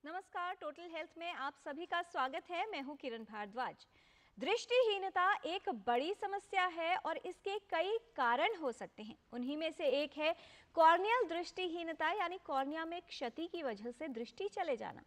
नमस्कार, total health में आप सभी का स्वागत है। मैं हूं किरण भारद्वाज। दृष्टिहीनता एक बड़ी समस्या है और इसके कई कारण हो सकते हैं। उन्हीं में से एक है कॉर्नियल दृष्टिहीनता, यानी कॉर्निया में क्षति की वजह से दृष्टि चले जाना।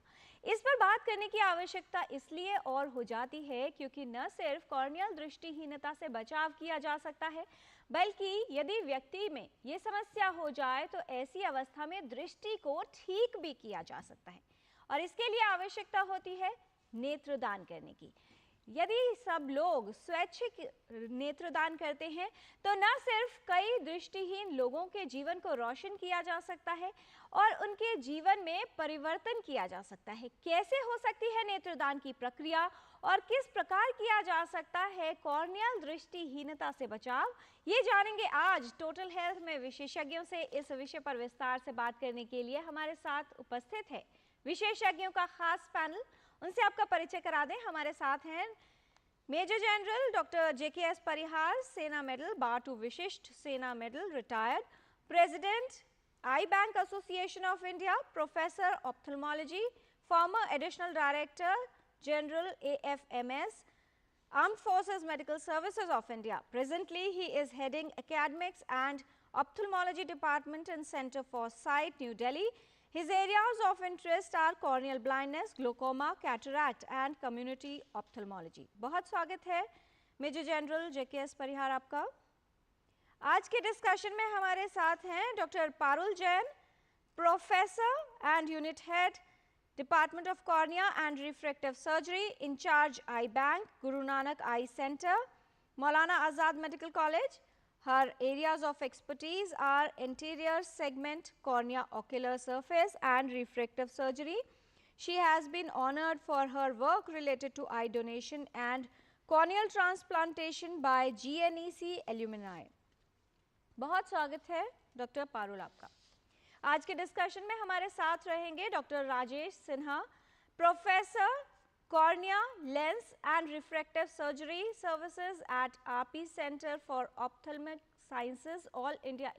इस पर बात करने की आवश्यकता इसलिए और हो जाती है क्योंकि न सिर्फ कॉर्नियल दृष्टिहीनता से बचाव किया जा सकता है, बल्कि यदि व्यक्ति में ये समस्या हो जाए तो ऐसी अवस्था में दृष्टि को ठीक भी किया जा सकता है और इसके लिए आवश्यकता होती है नेत्रदान करने की। यदि सब लोग स्वैच्छिक नेत्रदान करते हैं तो न सिर्फ कई दृष्टिहीन लोगों के जीवन को रोशन किया जा सकता है और उनके जीवन में परिवर्तन किया जा सकता है। कैसे हो सकती है नेत्रदान की प्रक्रिया और किस प्रकार किया जा सकता है कॉर्नियल दृष्टिहीनता से बचाव, ये जानेंगे आज टोटल हेल्थ में विशेषज्ञों से। इस विषय पर विस्तार से बात करने के लिए हमारे साथ उपस्थित है विशेषज्ञों का खास पैनल। उनसे आपका परिचय करा दें। हमारे साथ हैं मेजर जनरल डॉक्टर JKS परिहार, सेना मेडल, बार 2 विशिष्ट सेना medal, retired, president I bank association of India, professor ophthalmology, farmer additional director general AFMS, Armed Forces Medical Services of India. Presently, he is heading Academics and Ophthalmology Department in Center for Sight, New Delhi. His areas of interest are corneal blindness, glaucoma, cataract and community ophthalmology. बहुत स्वागत है major general JKS परिहार आपका। आज के discussion में हमारे साथ हैं doctor Parul Jain, professor and unit head, department of cornea and refractive surgery, incharge eye bank, Guru Nanak eye centre, Maulana Azad medical college. Her areas of expertise are anterior segment cornea ocular surface and refractive surgery. She has been honored for her work related to eye donation and corneal transplantation by GNEC alumni. बहुत स्वागत है doctor Parul आपका। आज के discussion में हमारे साथ रहेंगे doctor Rajesh Sinha, professor Cornea, Lens and Refractive Surgery Services at RP Center for Ophthalmic Sciences, All India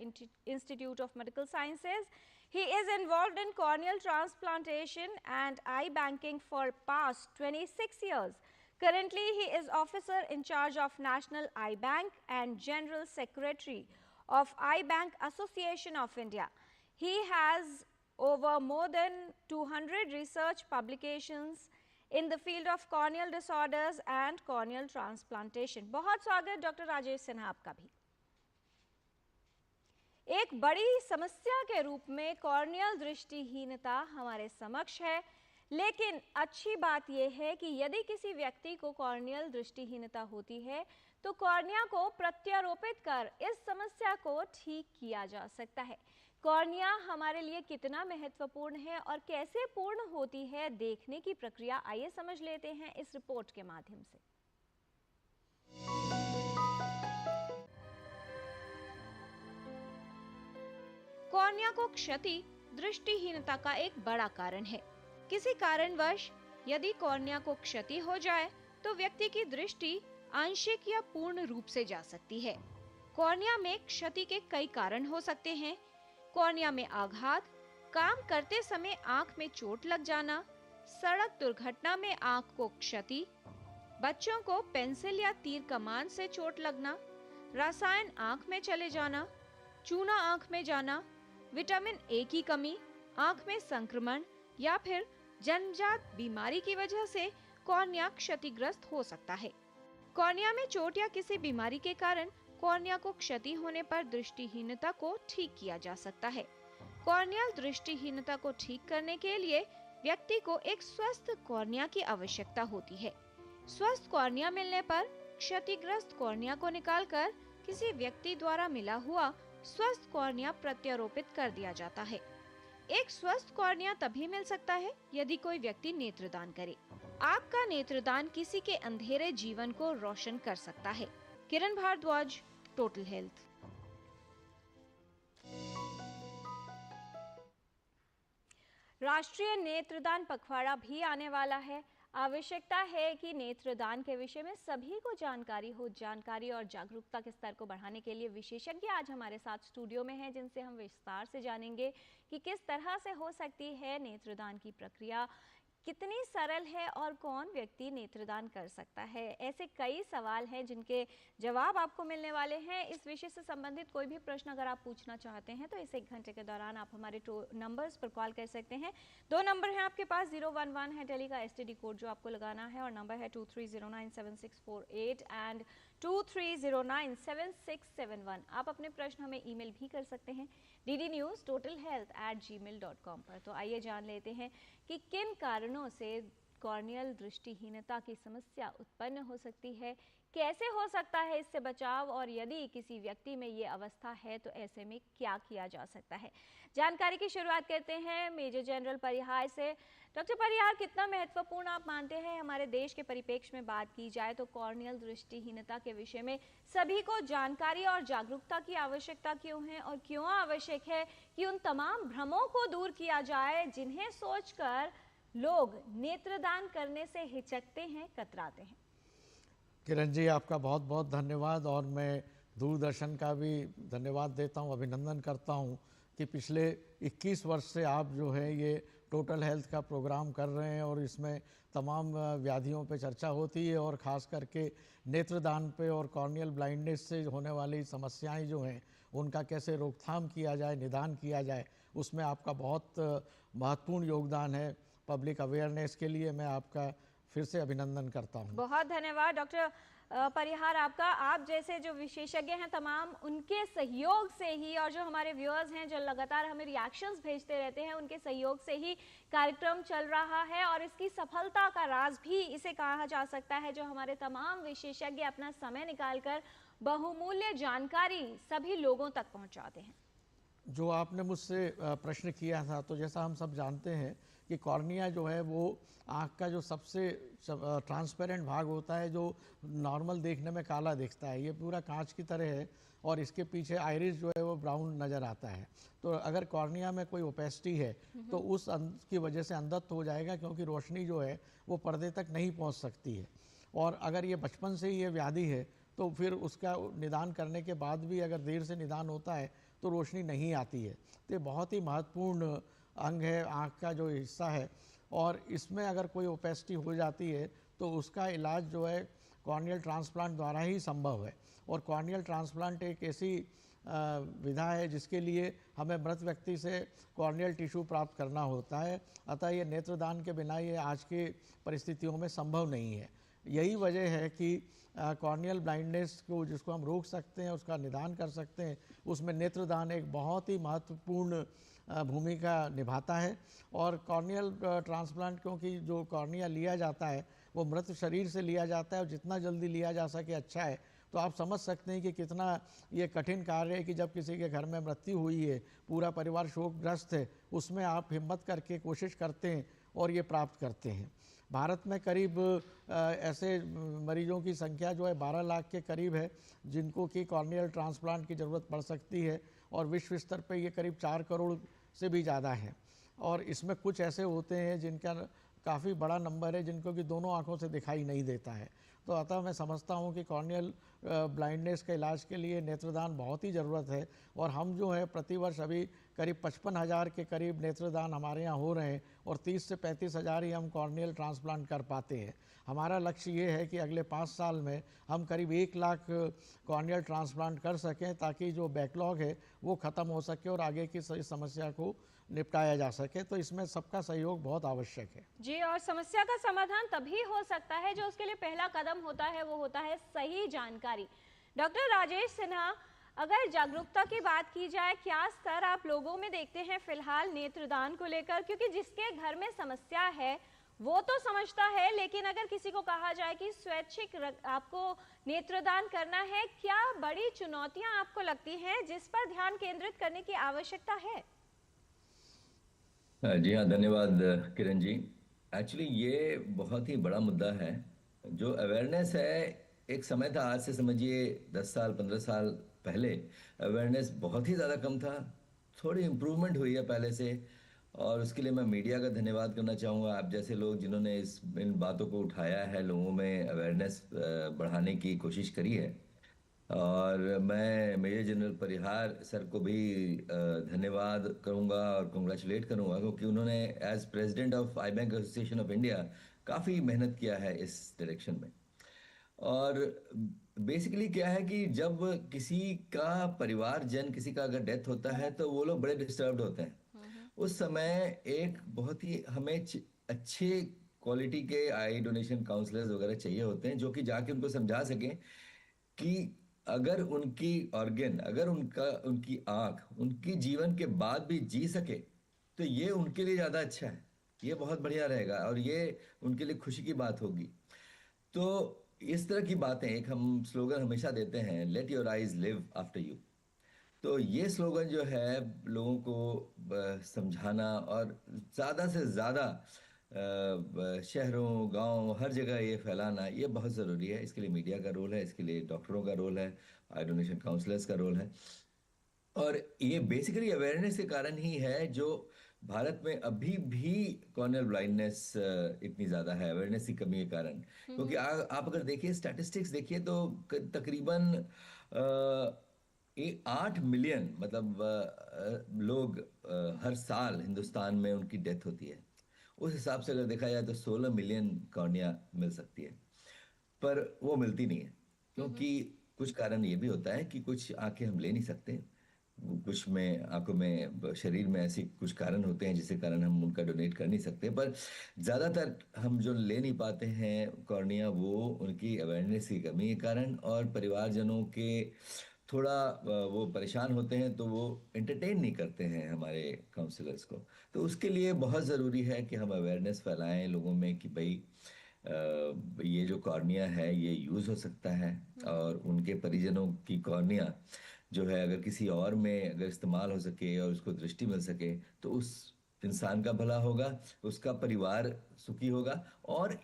Institute of Medical Sciences. He is involved in corneal transplantation and eye banking for past 26 years. Currently, he is officer in charge of National Eye Bank and General Secretary of Eye Bank Association of India. He has over more than 200 research publications in the field of corneal disorders and corneal transplantation. बहुत स्वागत doctor Rajesh Sinha आपका भी। एक बड़ी समस्या के रूप में कॉर्नियल दृष्टिहीनता हमारे समक्ष है, लेकिन अच्छी बात यह है कि यदि किसी व्यक्ति को कॉर्नियल दृष्टिहीनता होती है तो कॉर्निया को प्रत्यारोपित कर इस समस्या को ठीक किया जा सकता है। कॉर्निया हमारे लिए कितना महत्वपूर्ण है और कैसे पूर्ण होती है, देखने की प्रक्रिया आइए समझ लेते हैं इस रिपोर्ट के माध्यम से। कॉर्निया को क्षति दृष्टिहीनता का एक बड़ा कारण है। किसी कारणवश यदि कॉर्निया को क्षति हो जाए तो व्यक्ति की दृष्टि आंशिक या पूर्ण रूप से जा सकती है। कॉर्निया में क्षति के कई कारण हो सकते हैं। कॉर्निया में आघात, काम करते समय आंख में चोट लग जाना, सड़क दुर्घटना में आंख को क्षति, बच्चों को पेंसिल या तीर कमान से चोट लगना, रसायन आंख में चले जाना, चूना आंख में जाना, विटामिन A की कमी, आंख में संक्रमण या फिर जन्मजात बीमारी की वजह से कॉर्निया क्षतिग्रस्त हो सकता है। कॉर्निया में चोट या किसी बीमारी के कारण कॉर्निया को क्षति होने पर दृष्टिहीनता को ठीक किया जा सकता है। कॉर्नियल दृष्टिहीनता को ठीक करने के लिए व्यक्ति को एक स्वस्थ कॉर्निया की आवश्यकता होती है। स्वस्थ कॉर्निया मिलने पर क्षतिग्रस्त कॉर्निया को निकालकर किसी व्यक्ति द्वारा मिला हुआ स्वस्थ कॉर्निया प्रत्यारोपित कर दिया जाता है। एक स्वस्थ कॉर्निया तभी मिल सकता है यदि कोई व्यक्ति नेत्रदान करे। आपका नेत्रदान किसी के अंधेरे जीवन को रोशन कर सकता है। किरण भारद्वाज, टोटल हेल्थ। राष्ट्रीय नेत्रदान पखवाड़ा भी आने वाला है। आवश्यकता है कि नेत्रदान के विषय में सभी को जानकारी हो। जानकारी और जागरूकता के स्तर को बढ़ाने के लिए विशेषज्ञ आज हमारे साथ स्टूडियो में हैं, जिनसे हम विस्तार से जानेंगे कि किस तरह से हो सकती है नेत्रदान की प्रक्रिया, कितनी सरल है और कौन व्यक्ति नेत्रदान कर सकता है। ऐसे कई सवाल हैं जिनके जवाब आपको मिलने वाले हैं। इस विषय से संबंधित कोई भी प्रश्न अगर आप पूछना चाहते हैं तो इस 1 घंटे के दौरान आप हमारे नंबर्स पर कॉल कर सकते हैं। 2 नंबर हैं आपके पास, 011 है दिल्ली का STD कोड जो आपको लगाना है, और नंबर है 23097648 एंड 23097671। आप अपने प्रश्न हमें ईमेल भी कर सकते हैं ddnewstotalhealth@gmail.com पर। तो आइए जान लेते हैं कि किन कारणों से कॉर्नियल दृष्टिहीनता की समस्या उत्पन्न हो सकती है, कैसे हो सकता है इससे बचाव, और यदि किसी व्यक्ति में ये अवस्था है तो ऐसे में क्या किया जा सकता है। जानकारी की शुरुआत करते हैं मेजर जनरल परिहार से। डॉक्टर परिहार, कितना महत्वपूर्ण आप मानते हैं हमारे देश के परिप्रेक्ष्य में बात की जाए तो कॉर्नियल दृष्टिहीनता के विषय में सभी को जानकारी और जागरूकता की आवश्यकता क्यों है, और क्यों आवश्यक है कि उन तमाम भ्रमों को दूर किया जाए जिन्हें सोचकर लोग नेत्रदान करने से हिचकते हैं, कतराते हैं। किरण जी, आपका बहुत बहुत धन्यवाद, और मैं दूरदर्शन का भी धन्यवाद देता हूं, अभिनंदन करता हूं कि पिछले 21 वर्ष से आप जो है ये टोटल हेल्थ का प्रोग्राम कर रहे हैं, और इसमें तमाम व्याधियों पे चर्चा होती है, और ख़ास करके नेत्रदान पे और कॉर्नियल ब्लाइंडनेस से होने वाली समस्याएं जो हैं उनका कैसे रोकथाम किया जाए, निदान किया जाए, उसमें आपका बहुत महत्वपूर्ण योगदान है। पब्लिक अवेयरनेस के लिए मैं आपका फिर से अभिनंदन करता हूं। बहुत धन्यवाद डॉक्टर परिहार आपका। आप जैसे जो विशेषज्ञ हैं तमाम, उनके सहयोग से ही, और जो हमारे व्यूअर्स हैं जो लगातार हमें रिएक्शंस भेजते रहते हैं, उनके सहयोग से ही कार्यक्रम चल रहा है, और इसकी सफलता का राज भी इसे कहा जा सकता है जो हमारे तमाम विशेषज्ञ अपना समय निकालकर बहुमूल्य जानकारी सभी लोगों तक पहुंचाते हैं। जो आपने मुझसे प्रश्न किया था, तो जैसा हम सब जानते हैं कि कॉर्निया जो है वो आँख का जो सबसे ट्रांसपेरेंट भाग होता है, जो नॉर्मल देखने में काला दिखता है, ये पूरा कांच की तरह है, और इसके पीछे आइरिस जो है वो ब्राउन नज़र आता है। तो अगर कॉर्निया में कोई ओपेसिटी है तो उस की वजह से अंधत्व हो जाएगा, क्योंकि रोशनी जो है वो पर्दे तक नहीं पहुंच सकती है। और अगर ये बचपन से ही ये व्याधि है तो फिर उसका निदान करने के बाद भी अगर देर से निदान होता है तो रोशनी नहीं आती है। तो ये बहुत ही महत्वपूर्ण अंग है, आँख का जो हिस्सा है, और इसमें अगर कोई ओपेसिटी हो जाती है तो उसका इलाज जो है कॉर्नियल ट्रांसप्लांट द्वारा ही संभव है। और कॉर्नियल ट्रांसप्लांट एक ऐसी विधा है जिसके लिए हमें मृत व्यक्ति से कॉर्नियल टिश्यू प्राप्त करना होता है। अतः ये नेत्रदान के बिना ये आज की परिस्थितियों में संभव नहीं है। यही वजह है कि कॉर्नियल ब्लाइंडनेस को जिसको हम रोक सकते हैं, उसका निदान कर सकते हैं, उसमें नेत्रदान एक बहुत ही महत्वपूर्ण भूमिका निभाता है। और कॉर्नियल ट्रांसप्लांट, क्योंकि जो कॉर्निया लिया जाता है वो मृत शरीर से लिया जाता है, और जितना जल्दी लिया जा सके अच्छा है। तो आप समझ सकते हैं कि कितना ये कठिन कार्य है कि जब किसी के घर में मृत्यु हुई है, पूरा परिवार शोकग्रस्त है, उसमें आप हिम्मत करके कोशिश करते हैं और ये प्राप्त करते हैं। भारत में करीब ऐसे मरीजों की संख्या जो है 12 लाख के करीब है जिनको कि कॉर्नियल ट्रांसप्लांट की ज़रूरत पड़ सकती है, और विश्व स्तर पे ये करीब 4 करोड़ से भी ज़्यादा है। और इसमें कुछ ऐसे होते हैं जिनका काफ़ी बड़ा नंबर है जिनको कि दोनों आँखों से दिखाई नहीं देता है। तो अतः मैं समझता हूँ कि कॉर्नियल ब्लाइंडनेस के इलाज के लिए नेत्रदान बहुत ही ज़रूरत है। और हम जो है प्रतिवर्ष अभी करीब 55,000 के करीब नेत्रदान हमारे यहाँ हो रहे हैं, और 30 से 35 हज़ार ही हम कॉर्नियल ट्रांसप्लांट कर पाते हैं। हमारा लक्ष्य ये है कि अगले 5 साल में हम करीब 1 लाख कॉर्नियल ट्रांसप्लांट कर सकें, ताकि जो बैकलॉग है वो ख़त्म हो सके और आगे की सही समस्या को निपटाया जा सके। तो इसमें सबका सहयोग बहुत आवश्यक है जी। और समस्या का समाधान तभी हो सकता है जो उसके लिए पहला कदम होता है, वो होता है सही जानकारी। डॉक्टर राजेश सिन्हा, अगर जागरूकता की बात की जाए, क्या स्तर आप लोगों में देखते हैं फिलहाल नेत्रदान को लेकर? क्योंकि जिसके घर में समस्या है वो तो समझता है, लेकिन अगर किसी को कहा जाए कि स्वैच्छिक आपको नेत्रदान करना है, क्या बड़ी चुनौतियां आपको लगती हैं जिस पर ध्यान केंद्रित करने की आवश्यकता है? जी हाँ, धन्यवाद किरण जी। एक्चुअली ये बहुत ही बड़ा मुद्दा है। जो अवेयरनेस है, एक समय था, आज से समझिए 10 साल 15 साल पहले अवेयरनेस बहुत ही ज़्यादा कम था। थोड़ी इम्प्रूवमेंट हुई है पहले से, और उसके लिए मैं मीडिया का धन्यवाद करना चाहूँगा, आप जैसे लोग जिन्होंने इन बातों को उठाया है, लोगों में अवेयरनेस बढ़ाने की कोशिश करी है। और मैं मेजर जनरल परिहार सर को भी धन्यवाद करूंगा और कंग्रेचुलेट करूंगा, क्योंकि उन्होंने as president of eye bank association of India काफ़ी मेहनत किया है इस डायरेक्शन में। और बेसिकली क्या है कि जब किसी का परिवारजन, किसी का अगर डेथ होता है तो वो लोग बड़े डिस्टर्ब्ड होते हैं। उस समय एक बहुत ही हमें अच्छे क्वालिटी के आई डोनेशन काउंसलर्स वगैरह चाहिए होते हैं, जो कि जाके उनको समझा सकें कि अगर उनकी ऑर्गन, अगर उनकी आंख उनकी जीवन के बाद भी जी सके तो ये उनके लिए ज़्यादा अच्छा है, ये बहुत बढ़िया रहेगा और ये उनके लिए खुशी की बात होगी। तो इस तरह की बातें, एक हम स्लोगन हमेशा देते हैं, let your eyes live after you. तो ये स्लोगन जो है लोगों को समझाना और ज़्यादा से ज़्यादा शहरों, गांव, हर जगह ये फैलाना, ये बहुत ज़रूरी है। इसके लिए मीडिया का रोल है, इसके लिए डॉक्टरों का रोल है, आई डोनेशन काउंसलर्स का रोल है। और ये बेसिकली अवेयरनेस के कारण ही है जो भारत में अभी भी कॉर्नियल ब्लाइंडनेस इतनी ज़्यादा है, अवेयरनेस की कमी के कारण। क्योंकि आप अगर देखिए स्टैटिस्टिक्स देखिए तो तकरीबन 8 मिलियन मतलब लोग हर साल हिंदुस्तान में उनकी डेथ होती है। उस हिसाब से अगर देखा जाए तो 16 मिलियन कॉर्निया मिल सकती है, पर वो मिलती नहीं है। क्योंकि कुछ कारण ये भी होता है कि कुछ आंखें हम ले नहीं सकते, कुछ में आंखों में, शरीर में ऐसे कुछ कारण होते हैं जिसके कारण हम उनका डोनेट कर नहीं सकते। पर ज़्यादातर हम जो ले नहीं पाते हैं कॉर्निया, वो उनकी अवेयरनेस की कमी के कारण और परिवारजनों के थोड़ा वो परेशान होते हैं, तो वो एंटरटेन नहीं करते हैं हमारे काउंसलर्स को। तो उसके लिए बहुत ज़रूरी है कि हम अवेयरनेस फैलाएं लोगों में कि भाई ये जो कॉर्निया है ये यूज़ हो सकता है, और उनके परिजनों की कॉर्निया जो है अगर किसी और में अगर इस्तेमाल हो सके और उसको दृष्टि मिल सके तो उस इंसान का भला होगा, उसका परिवार सुखी होगा, और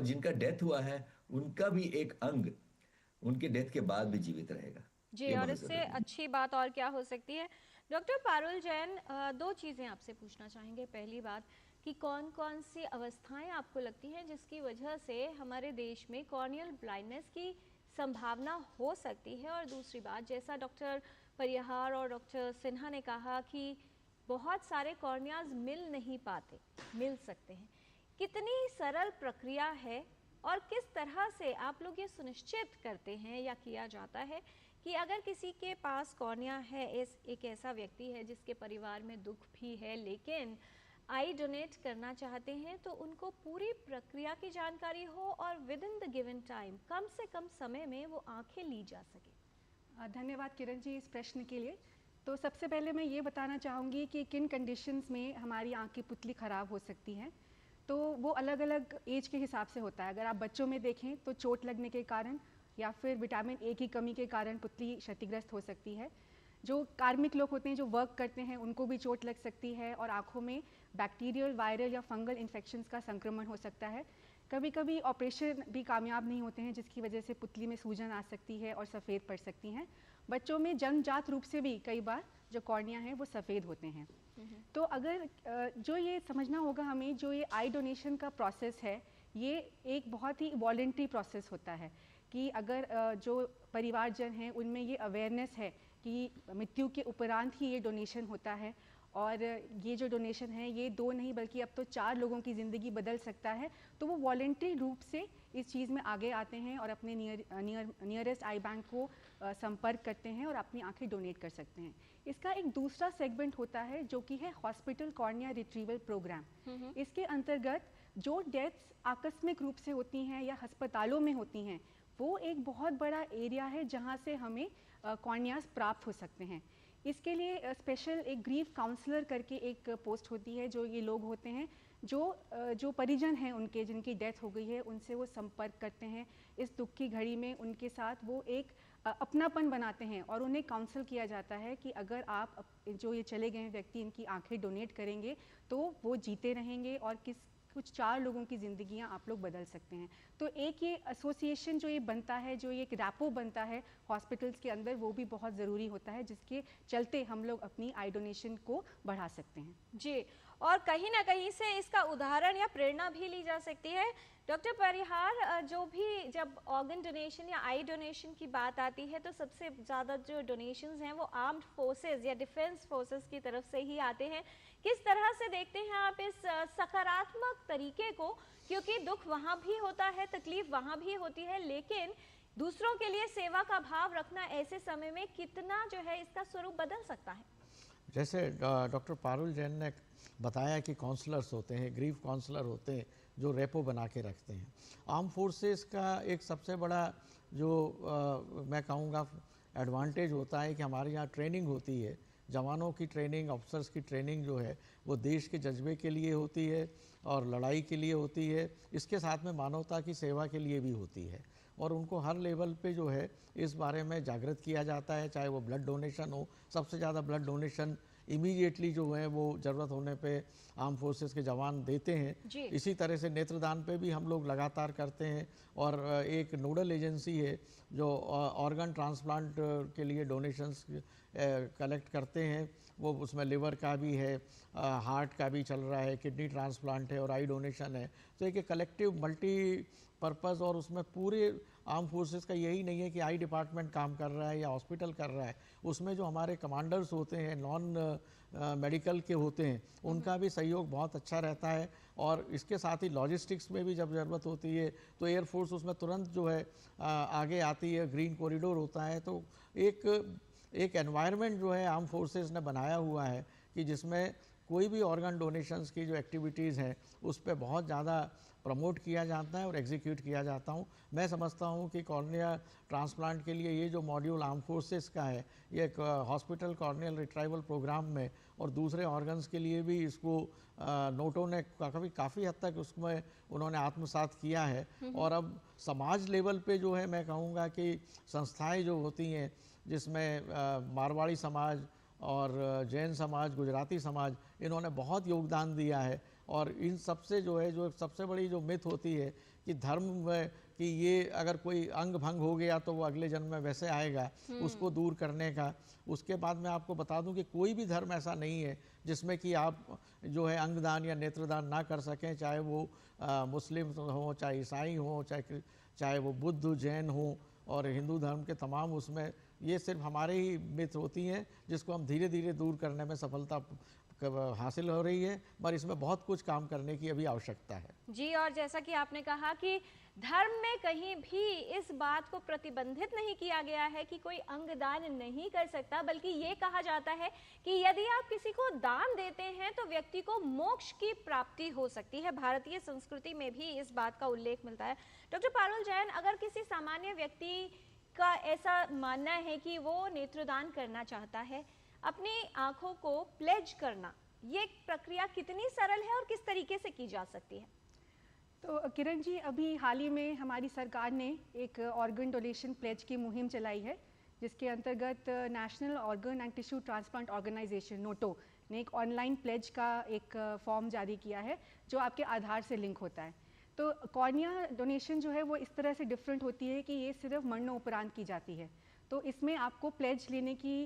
जिनका डेथ हुआ है उनका भी एक अंग उनके डेथ के बाद भी जीवित रहेगा। जी, और इससे अच्छी बात और क्या हो सकती है। डॉक्टर पारुल जैन, दो चीज़ें आपसे पूछना चाहेंगे। पहली बात कि कौन कौन सी अवस्थाएं आपको लगती हैं जिसकी वजह से हमारे देश में कॉर्नियल ब्लाइंडनेस की संभावना हो सकती है, और दूसरी बात, जैसा डॉक्टर परिहार और डॉक्टर सिन्हा ने कहा कि बहुत सारे कॉर्नियाज मिल नहीं पाते, मिल सकते हैं, कितनी सरल प्रक्रिया है और किस तरह से आप लोग ये सुनिश्चित करते हैं या किया जाता है कि अगर किसी के पास कॉर्निया है, एक ऐसा व्यक्ति है जिसके परिवार में दुख भी है लेकिन आई डोनेट करना चाहते हैं, तो उनको पूरी प्रक्रिया की जानकारी हो और within the given time, कम से कम समय में वो आंखें ली जा सके। धन्यवाद किरण जी इस प्रश्न के लिए। तो सबसे पहले मैं ये बताना चाहूँगी कि किन कंडीशंस में हमारी आँख की पुतली ख़राब हो सकती है। तो वो अलग अलग एज के हिसाब से होता है। अगर आप बच्चों में देखें तो चोट लगने के कारण या फिर विटामिन ए की कमी के कारण पुतली क्षतिग्रस्त हो सकती है। जो कार्मिक लोग होते हैं, जो वर्क करते हैं, उनको भी चोट लग सकती है और आँखों में बैक्टीरियल, वायरल या फंगल इन्फेक्शंस का संक्रमण हो सकता है। कभी कभी ऑपरेशन भी कामयाब नहीं होते हैं जिसकी वजह से पुतली में सूजन आ सकती है और सफ़ेद पड़ सकती हैं। बच्चों में जन्मजात रूप से भी कई बार जो कॉर्निया है वो सफ़ेद होते हैं। तो अगर जो ये समझना होगा हमें, जो ये आई डोनेशन का प्रोसेस है ये एक बहुत ही वॉलंटरी प्रोसेस होता है कि अगर जो परिवारजन हैं उनमें ये अवेयरनेस है कि मृत्यु के उपरांत ही ये डोनेशन होता है, और ये जो डोनेशन है ये 2 नहीं बल्कि अब तो 4 लोगों की ज़िंदगी बदल सकता है, तो वो वॉलंटरी रूप से इस चीज़ में आगे आते हैं और अपने नियरेस्ट आई बैंक को संपर्क करते हैं और अपनी आंखें डोनेट कर सकते हैं। इसका एक दूसरा सेगमेंट होता है जो कि है हॉस्पिटल कॉर्निया रिट्रीवल प्रोग्राम। इसके अंतर्गत जो डेथ्स आकस्मिक रूप से होती हैं या अस्पतालों में होती हैं, वो एक बहुत बड़ा एरिया है जहाँ से हमें कॉर्नियास प्राप्त हो सकते हैं। इसके लिए स्पेशल एक ग्रीफ काउंसलर करके एक पोस्ट होती है। जो ये लोग होते हैं जो परिजन हैं उनके, जिनकी डेथ हो गई है, उनसे वो संपर्क करते हैं इस दुख की घड़ी में। उनके साथ वो एक अपनापन बनाते हैं और उन्हें काउंसल किया जाता है कि अगर आप जो ये चले गए व्यक्ति इनकी आंखें डोनेट करेंगे तो वो जीते रहेंगे और कुछ 4 लोगों की ज़िंदगियां आप लोग बदल सकते हैं। तो एक ये एसोसिएशन जो ये बनता है, जो ये एक रैपो बनता है हॉस्पिटल्स के अंदर, वो भी बहुत ज़रूरी होता है, जिसके चलते हम लोग अपनी आई डोनेशन को बढ़ा सकते हैं। जी, और कहीं ना कहीं से इसका उदाहरण या प्रेरणा भी ली जा सकती है। डॉक्टर परिहार, जो भी जब ऑर्गन डोनेशन या आई डोनेशन की बात आती है तो सबसे ज़्यादा जो डोनेशंस हैं वो आर्म्ड फोर्सेस या डिफेंस फोर्सेस की तरफ से ही आते हैं। किस तरह से देखते हैं आप इस सकारात्मक तरीके को, क्योंकि दुख वहाँ भी होता है, तकलीफ वहाँ भी होती है, लेकिन दूसरों के लिए सेवा का भाव रखना ऐसे समय में कितना जो है इसका स्वरूप बदल सकता है? जैसे डॉक्टर पारुल जैन ने बताया कि काउंसलर्स होते हैं, ग्रीफ काउंसलर होते हैं जो रेपो बना के रखते हैं। आर्म फोर्सेस का एक सबसे बड़ा जो मैं कहूँगा एडवांटेज होता है कि हमारे यहाँ ट्रेनिंग होती है, जवानों की ट्रेनिंग, ऑफिसर्स की ट्रेनिंग जो है वो देश के जज्बे के लिए होती है और लड़ाई के लिए होती है, इसके साथ में मानवता की सेवा के लिए भी होती है। और उनको हर लेवल पे जो है इस बारे में जागृत किया जाता है, चाहे वो ब्लड डोनेशन हो। सबसे ज़्यादा ब्लड डोनेशन इमीडिएटली जो है वो ज़रूरत होने पे आर्म फोर्सेस के जवान देते हैं। इसी तरह से नेत्रदान पे भी हम लोग लगातार करते हैं और एक नोडल एजेंसी है जो ऑर्गन ट्रांसप्लांट के लिए डोनेशंस कलेक्ट करते हैं। वो उसमें लिवर का भी है, हार्ट का भी चल रहा है, किडनी ट्रांसप्लांट है और आई डोनेशन है। तो एक कलेक्टिव मल्टी पर्पज़, और उसमें पूरे आर्म फोर्सेस का यही नहीं है कि आई डिपार्टमेंट काम कर रहा है या हॉस्पिटल कर रहा है, उसमें जो हमारे कमांडर्स होते हैं, नॉन मेडिकल के होते हैं, उनका भी सहयोग बहुत अच्छा रहता है। और इसके साथ ही लॉजिस्टिक्स में भी जब ज़रूरत होती है तो एयरफोर्स उसमें तुरंत जो है आगे आती है, ग्रीन कॉरिडोर होता है। तो एक एनवायरनमेंट जो है आर्म फोर्सेस ने बनाया हुआ है कि जिसमें कोई भी ऑर्गन डोनेशंस की जो एक्टिविटीज़ हैं उस पर बहुत ज़्यादा प्रमोट किया जाता है और एग्जीक्यूट किया जाता हूँ। मैं समझता हूँ कि कॉर्निया ट्रांसप्लांट के लिए ये जो मॉड्यूल आर्म फोर्सेस का है, ये एक हॉस्पिटल कॉर्नियल रिट्राइवल प्रोग्राम में और दूसरे ऑर्गन्स के लिए भी इसको नोटों ने काफ़ी हद तक उसमें उन्होंने आत्मसात किया है। और अब समाज लेवल पे जो है मैं कहूँगा कि संस्थाएँ जो होती हैं, जिसमें मारवाड़ी समाज और जैन समाज, गुजराती समाज, इन्होंने बहुत योगदान दिया है। और इन सबसे जो है जो सबसे बड़ी जो मिथ होती है कि धर्म में कि ये अगर कोई अंग भंग हो गया तो वो अगले जन्म में वैसे आएगा, उसको दूर करने का। उसके बाद मैं आपको बता दूं कि कोई भी धर्म ऐसा नहीं है जिसमें कि आप जो है अंगदान या नेत्रदान ना कर सकें, चाहे वो मुस्लिम हो, चाहे ईसाई हो, चाहे वो बुद्ध, जैन हो और हिंदू धर्म के तमाम। उसमें ये सिर्फ हमारे ही मिथ होती हैं जिसको हम धीरे धीरे दूर करने में सफलता हासिल हो रही है, पर इसमें बहुत कुछ काम करने की अभी आवश्यकता है। जी, और जैसा कि आपने कहा कि धर्म में कहीं भी इस बात को प्रतिबंधित नहीं किया गया है कि कोई अंगदान नहीं कर सकता, बल्कि ये कहा जाता है कि यदि आप किसी को दान देते हैं तो व्यक्ति को मोक्ष की प्राप्ति हो सकती है। भारतीय संस्कृति में भी इस बात का उल्लेख मिलता है। डॉक्टर पारुल जैन, अगर किसी सामान्य व्यक्ति का ऐसा मानना है कि वो नेत्रदान करना चाहता है, अपनी आंखों को प्लेज करना, ये प्रक्रिया कितनी सरल है और किस तरीके से की जा सकती है? तो किरण जी, अभी हाल ही में हमारी सरकार ने एक ऑर्गन डोनेशन प्लेज की मुहिम चलाई है, जिसके अंतर्गत national organ and tissue transplant organisation NOTTO ने एक ऑनलाइन प्लेज का एक फॉर्म जारी किया है जो आपके आधार से लिंक होता है। तो कॉर्निया डोनेशन जो है वो इस तरह से डिफरेंट होती है कि ये सिर्फ मरणोपरांत की जाती है। तो इसमें आपको प्लेज लेने की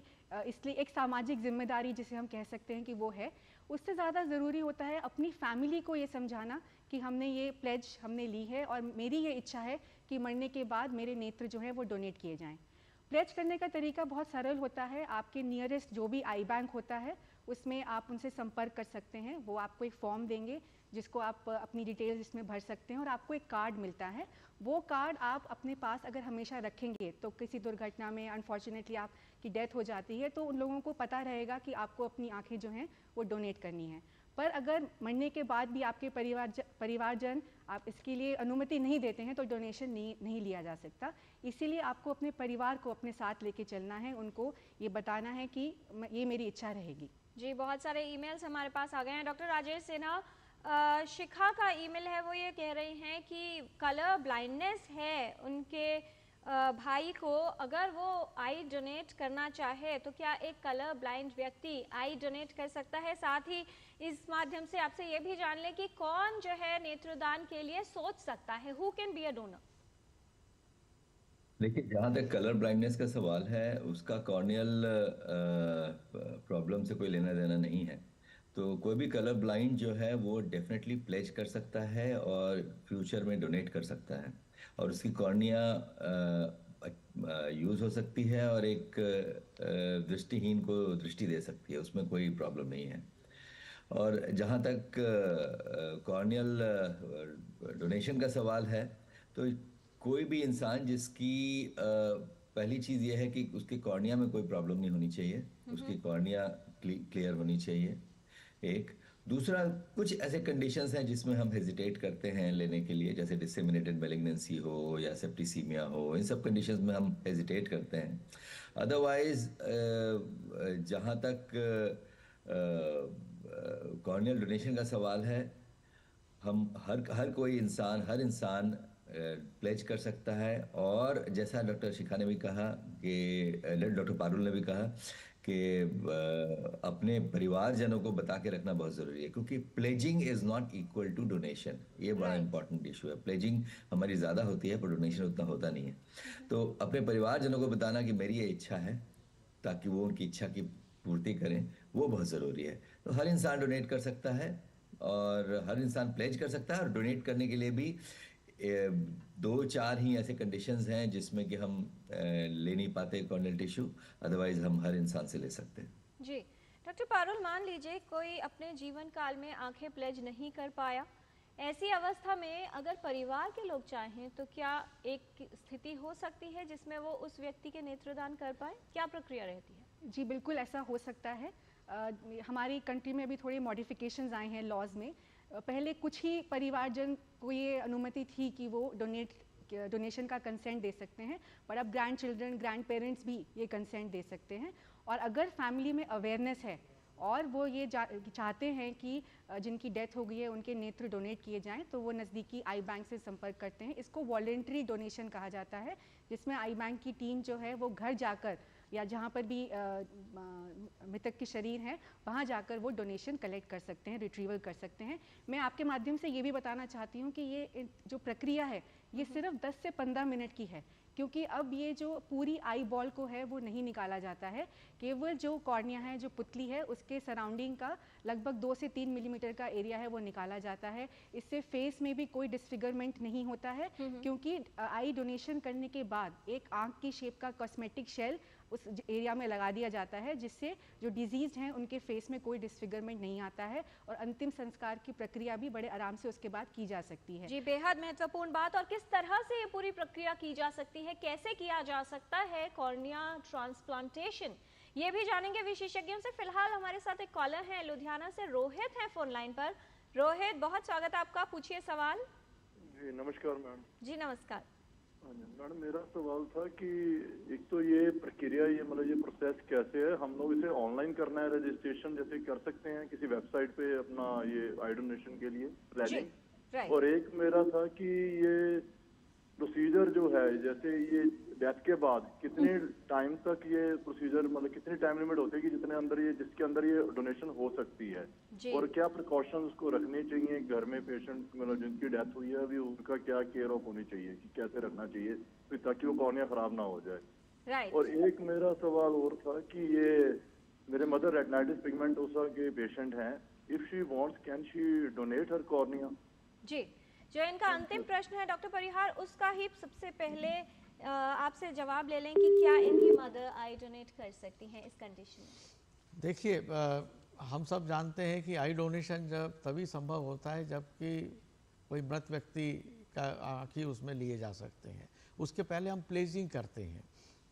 इसलिए एक सामाजिक जिम्मेदारी जिसे हम कह सकते हैं कि वो है। उससे ज़्यादा ज़रूरी होता है अपनी फैमिली को ये समझाना कि हमने ये प्लेज हमने ली है और मेरी ये इच्छा है कि मरने के बाद मेरे नेत्र जो है वो डोनेट किए जाएं। प्लेज करने का तरीका बहुत सरल होता है। आपके नियरेस्ट जो भी आई बैंक होता है उसमें आप उनसे संपर्क कर सकते हैं। वो आपको एक फॉर्म देंगे जिसको आप अपनी डिटेल्स इसमें भर सकते हैं और आपको एक कार्ड मिलता है। वो कार्ड आप अपने पास अगर हमेशा रखेंगे तो किसी दुर्घटना में अनफॉर्चुनेटली आपकी डेथ हो जाती है तो उन लोगों को पता रहेगा कि आपको अपनी आंखें जो हैं वो डोनेट करनी है। पर अगर मरने के बाद भी आपके परिवारजन आप इसके लिए अनुमति नहीं देते हैं तो डोनेशन नहीं लिया जा सकता। इसीलिए आपको अपने परिवार को अपने साथ लेके चलना है, उनको ये बताना है कि ये मेरी इच्छा रहेगी। जी, बहुत सारे ईमेल्स हमारे पास आ गए हैं। डॉक्टर राजेश सिन्हा, शिखा का ईमेल है, वो ये कह रही हैं कि कलर ब्लाइंडनेस है उनके भाई को, अगर वो आई डोनेट करना चाहे तो क्या एक कलर ब्लाइंड व्यक्ति आई डोनेट कर सकता है? साथ ही इस माध्यम से आपसे ये भी जान लें कि कौन जो है नेत्रदान के लिए सोच सकता है, who can be a donor? देखिए, जहाँ तक कलर ब्लाइंडनेस का सवाल है, उसका कॉर्नियल प्रॉब्लम से कोई लेना देना नहीं है। तो कोई भी कलर ब्लाइंड जो है वो डेफिनेटली प्लेज कर सकता है और फ्यूचर में डोनेट कर सकता है, और उसकी कॉर्निया यूज़ हो सकती है और एक दृष्टिहीन को दृष्टि दे सकती है, उसमें कोई प्रॉब्लम नहीं है। और जहाँ तक कॉर्नियल डोनेशन का सवाल है, तो कोई भी इंसान जिसकी पहली चीज़ ये है कि उसकी कॉर्निया में कोई प्रॉब्लम नहीं होनी चाहिए, उसकी कॉर्निया क्लियर होनी चाहिए एक। दूसरा, कुछ ऐसे कंडीशंस हैं जिसमें हम हेजिटेट करते हैं लेने के लिए, जैसे डिसेमिनेटेड मैलिग्नेंसी हो या सेप्टिसीमिया हो, इन सब कंडीशंस में हम हेजिटेट करते हैं। अदरवाइज जहाँ तक कॉर्नियल डोनेशन का सवाल है, हम हर इंसान प्लेज कर सकता है। और जैसा डॉक्टर शिखा ने भी कहा कि डॉक्टर पारुल ने भी कहा कि अपने परिवारजनों को बता के रखना बहुत ज़रूरी है, क्योंकि pledging is not equal to donation. ये बड़ा इंपॉर्टेंट इशू है। प्लेजिंग हमारी ज़्यादा होती है पर डोनेशन उतना होता नहीं है। तो अपने परिवारजनों को बताना कि मेरी ये इच्छा है, ताकि वो उनकी इच्छा की पूर्ति करें, वो बहुत ज़रूरी है। तो हर इंसान डोनेट कर सकता है और हर इंसान प्लेज कर सकता है, और डोनेट करने के लिए भी 2-4 ही ऐसे कंडीशंस हैं जिसमें कि हम ले नहीं पाते कॉर्नियल टिश्यू, अदरवाइज हम हर इंसान से ले सकते हैं। जी डॉक्टर पारुल, मान लीजिए कोई अपने जीवन काल में आंखें प्लेज नहीं कर पाया, ऐसी अवस्था में अगर परिवार के लोग चाहें तो क्या एक स्थिति हो सकती है जिसमें वो उस व्यक्ति के नेत्रदान कर पाए? क्या प्रक्रिया रहती है? जी बिल्कुल ऐसा हो सकता है। हमारी कंट्री में भी थोड़ी मॉडिफिकेशंस आए हैं लॉज में। पहले कुछ ही परिवारजन को ये अनुमति थी कि वो डोनेशन का कंसेंट दे सकते हैं, पर अब ग्रैंड चिल्ड्रन, ग्रैंड पेरेंट्स भी ये कंसेंट दे सकते हैं। और अगर फैमिली में अवेयरनेस है और वो ये चाहते हैं कि जिनकी डेथ हो गई है उनके नेत्र डोनेट किए जाएं, तो वो नज़दीकी आई बैंक से संपर्क करते हैं। इसको वॉलेंट्री डोनेशन कहा जाता है, जिसमें आई बैंक की टीम जो है वो घर जाकर या जहाँ पर भी मृतक के शरीर हैं वहाँ जाकर वो डोनेशन कलेक्ट कर सकते हैं, रिट्रीवल कर सकते हैं। मैं आपके माध्यम से ये भी बताना चाहती हूँ कि ये जो प्रक्रिया है ये सिर्फ 10 से 15 मिनट की है, क्योंकि अब ये जो पूरी आई बॉल को है वो नहीं निकाला जाता है। केवल जो कॉर्निया है, जो पुतली है, उसके सराउंडिंग का लगभग 2 से 3 मिलीमीटर का एरिया है वो निकाला जाता है। इससे फेस में भी कोई डिसफिगरमेंट नहीं होता है, क्योंकि आई डोनेशन करने के बाद एक आँख की शेप का कॉस्मेटिक शेल उस एरिया में लगा दिया जाता है, जिससे जो डिजीज हैं उनके फेस में कोई डिसफिगरमेंट नहीं आता है और अंतिम संस्कार की प्रक्रिया भी बड़े आराम से उसके बाद की जा सकती है। जी, बेहद महत्वपूर्ण बात। और किस तरह से ये पूरी प्रक्रिया की जा सकती है, कैसे किया जा सकता है कॉर्निया ट्रांसप्लांटेशन, ये भी जानेंगे विशेषज्ञों से। फिलहाल हमारे साथ एक कॉलर हैं लुधियाना से, रोहित हैं फोन लाइन पर। रोहित, बहुत स्वागत है आपका, पूछिए सवाल। जी नमस्कार मैम। जी नमस्कार। मैडम मेरा सवाल था कि एक तो ये प्रक्रिया, ये मतलब ये प्रोसेस कैसे है? हम लोग इसे ऑनलाइन करना है, रजिस्ट्रेशन जैसे कर सकते हैं किसी वेबसाइट पे अपना ये आई डोनेशन के लिए प्लानिंग? और एक मेरा था कि ये प्रोसीजर जो है, जैसे ये डेथ के बाद कितने टाइम तक ये प्रोसीजर, मतलब कितनी टाइम लिमिट होती है कि जितने अंदर ये, जिसके अंदर ये डोनेशन हो सकती है, और क्या प्रिकॉशंस को रखने चाहिए घर में पेशेंट, मतलब जिनकी डेथ हुई है अभी, उनका क्या केयर ऑफ होनी चाहिए कि कैसे रखना चाहिए ताकि वो कॉर्निया खराब ना हो जाए? और एक मेरा सवाल और था कि ये मेरे मदर रेटिनाइटिस पिगमेंटोसा के पेशेंट हैं, if she wants can she donate her cornea? जी, जो इनका अंतिम प्रश्न है डॉक्टर परिहार, उसका ही सबसे पहले आपसे जवाब ले लें कि क्या इनकी मदर आई डोनेट कर सकती हैं इस कंडीशन में? देखिए, हम सब जानते हैं कि आई डोनेशन जब तभी संभव होता है जबकि कोई मृत व्यक्ति का आँखें उसमें लिए जा सकते हैं। उसके पहले हम प्लेजिंग करते हैं।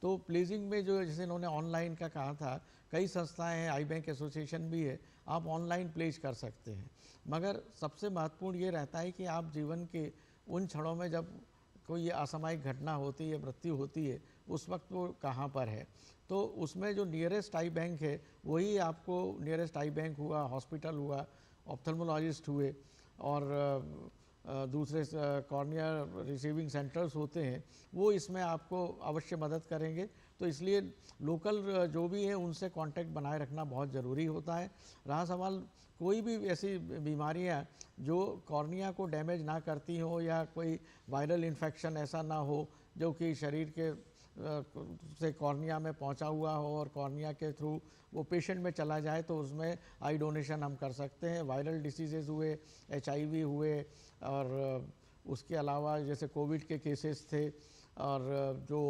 तो प्लेजिंग में जो, जैसे इन्होंने ऑनलाइन का कहा था, कई संस्थाएं हैं, आई बैंक एसोसिएशन भी है, आप ऑनलाइन प्लेज कर सकते हैं। मगर सबसे महत्वपूर्ण ये रहता है कि आप जीवन के उन क्षणों में जब कोई असामयिक घटना होती है, मृत्यु होती है, उस वक्त वो कहाँ पर है। तो उसमें जो नियरेस्ट आई बैंक है वही आपको, नियरेस्ट आई बैंक हुआ, हॉस्पिटल हुआ, ऑप्थेल्मोलॉजिस्ट हुए और दूसरे कॉर्निया रिसीविंग सेंटर्स होते हैं, वो इसमें आपको अवश्य मदद करेंगे। तो इसलिए लोकल जो भी है उनसे कांटेक्ट बनाए रखना बहुत ज़रूरी होता है। रहा सवाल कोई भी ऐसी बीमारियां जो कॉर्निया को डैमेज ना करती हो या कोई वायरल इन्फेक्शन ऐसा ना हो जो कि शरीर के से कॉर्निया में पहुंचा हुआ हो और कॉर्निया के थ्रू वो पेशेंट में चला जाए तो उसमें आई डोनेशन हम कर सकते हैं। वायरल डिसीजेज़ हुए, HIV हुए, और उसके अलावा जैसे कोविड के केसेस थे, और जो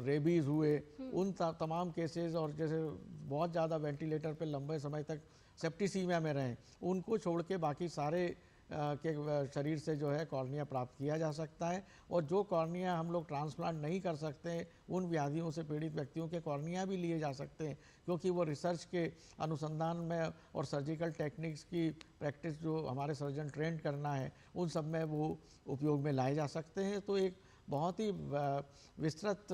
रेबीज़ हुए, उन तमाम केसेस, और जैसे बहुत ज़्यादा वेंटिलेटर पे लंबे समय तक सेप्टिसीमिया में रहें, उनको छोड़ के बाकी सारे के शरीर से जो है कॉर्निया प्राप्त किया जा सकता है। और जो कॉर्निया हम लोग ट्रांसप्लांट नहीं कर सकते हैं, उन व्याधियों से पीड़ित व्यक्तियों के कॉर्निया भी लिए जा सकते हैं, क्योंकि वो रिसर्च के अनुसंधान में और सर्जिकल टेक्निक्स की प्रैक्टिस जो हमारे सर्जन ट्रेंड करना है, उन सब में वो उपयोग में लाए जा सकते हैं। तो एक बहुत ही विस्तृत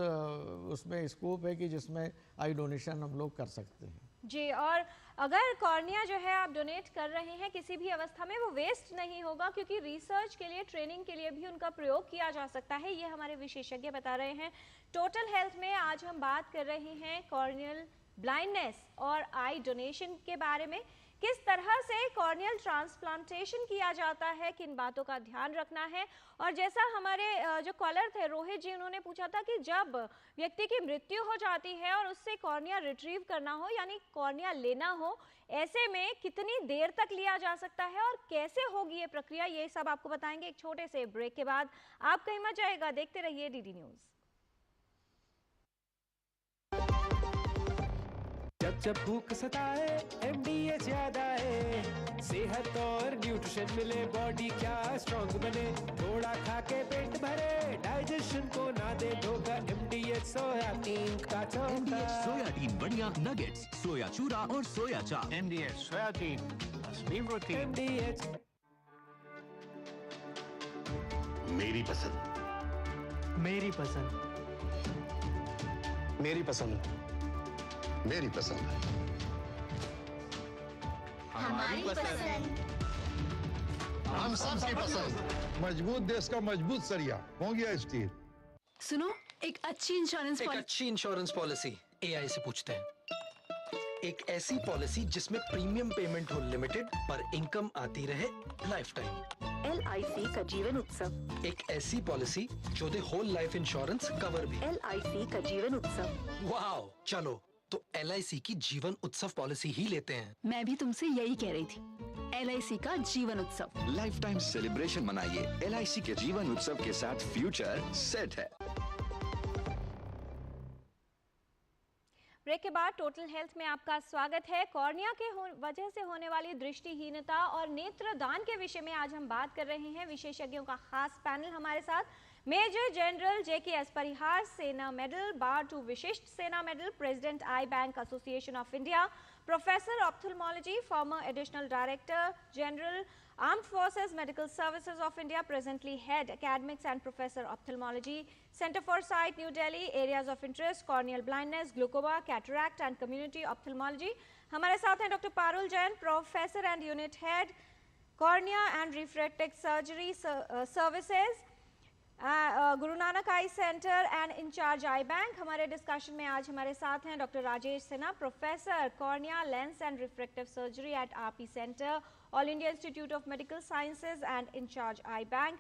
उसमें स्कोप है कि जिसमें आई डोनेशन हम लोग कर सकते हैं जी। और अगर कॉर्निया जो है आप डोनेट कर रहे हैं किसी भी अवस्था में, वो वेस्ट नहीं होगा, क्योंकि रिसर्च के लिए, ट्रेनिंग के लिए भी उनका प्रयोग किया जा सकता है। ये हमारे विशेषज्ञ बता रहे हैं। टोटल हेल्थ में आज हम बात कर रहे हैं कॉर्नियल ब्लाइंडनेस और आई डोनेशन के बारे में, किस तरह से कॉर्नियल ट्रांसप्लांटेशन किया जाता है, किन बातों का ध्यान रखना है। और जैसा हमारे जो कॉलर थे रोहित जी, उन्होंने पूछा था कि जब व्यक्ति की मृत्यु हो जाती है और उससे कॉर्निया रिट्रीव करना हो, यानी कॉर्निया लेना हो, ऐसे में कितनी देर तक लिया जा सकता है और कैसे होगी ये प्रक्रिया, ये सब आपको बताएंगे एक छोटे से ब्रेक के बाद। आप कहीं मत जाइएगा, देखते रहिए DD न्यूज़। जब भूख सताए MDH याद आए, सेहत और न्यूट्रिशन मिले, बॉडी क्या स्ट्रॉन्ग बने, थोड़ा खा के पेट भरे, डाइजेशन को ना दे धोखा, MDH सोयाबीन का चोखा। MDH सोयाबीन बढ़िया नगेट्स, सोया चूरा और सोया चाप। MDH सोयाबीन असली प्रोटीन। MDH मेरी पसंद, मेरी पसंद, मेरी पसंद, मेरी पसंद है, हमारी पसंद, हम सबकी पसंद। मजबूत देश का मजबूत सरिया हो गया स्टील। सुनो, एक अच्छी इंश्योरेंस पॉलिसी AI से पूछते हैं। एक ऐसी पॉलिसी जिसमें प्रीमियम पेमेंट हो लिमिटेड पर इनकम आती रहे लाइफ टाइम। LIC का जीवन उत्सव। एक ऐसी पॉलिसी जो दे होल लाइफ इंश्योरेंस कवर भी। LIC का जीवन उत्सव। वाह, चलो तो LIC की जीवन उत्सव पॉलिसी ही लेते हैं। मैं भी तुमसे यही कह रही थी, LIC का जीवन उत्सव। लाइफ टाइम सेलिब्रेशन मनाइए LIC के जीवन उत्सव के साथ, फ्यूचर सेट है। ब्रेक के बाद टोटल हेल्थ में आपका स्वागत है। कॉर्निया के वजह से होने वाली दृष्टिहीनता और नेत्रदान के विषय में आज हम बात कर रहे हैं। विशेषज्ञों का खास पैनल हमारे साथ, मेजर जनरल JKS परिहार, सेना मेडल, बार 2 विशिष्ट सेना medal, president I bank association of India, professor ophthalmology, farmer additional director general Armed Forces Medical Services of India, presently head academics and professor ophthalmology, Center for Sight, New Delhi, areas of interest, corneal blindness, glaucoma, cataract and community ophthalmology. हमारे साथ हैं doctor Parul Jain, professor and unit head, cornea and refractive surgery services, Guru Nanak eye centre and incharge eye bank. हमारे discussion में आज हमारे साथ हैं doctor Rajesh Sinha, professor cornea lens and refractive surgery at RP centre, all India institute of medical sciences and incharge eye bank.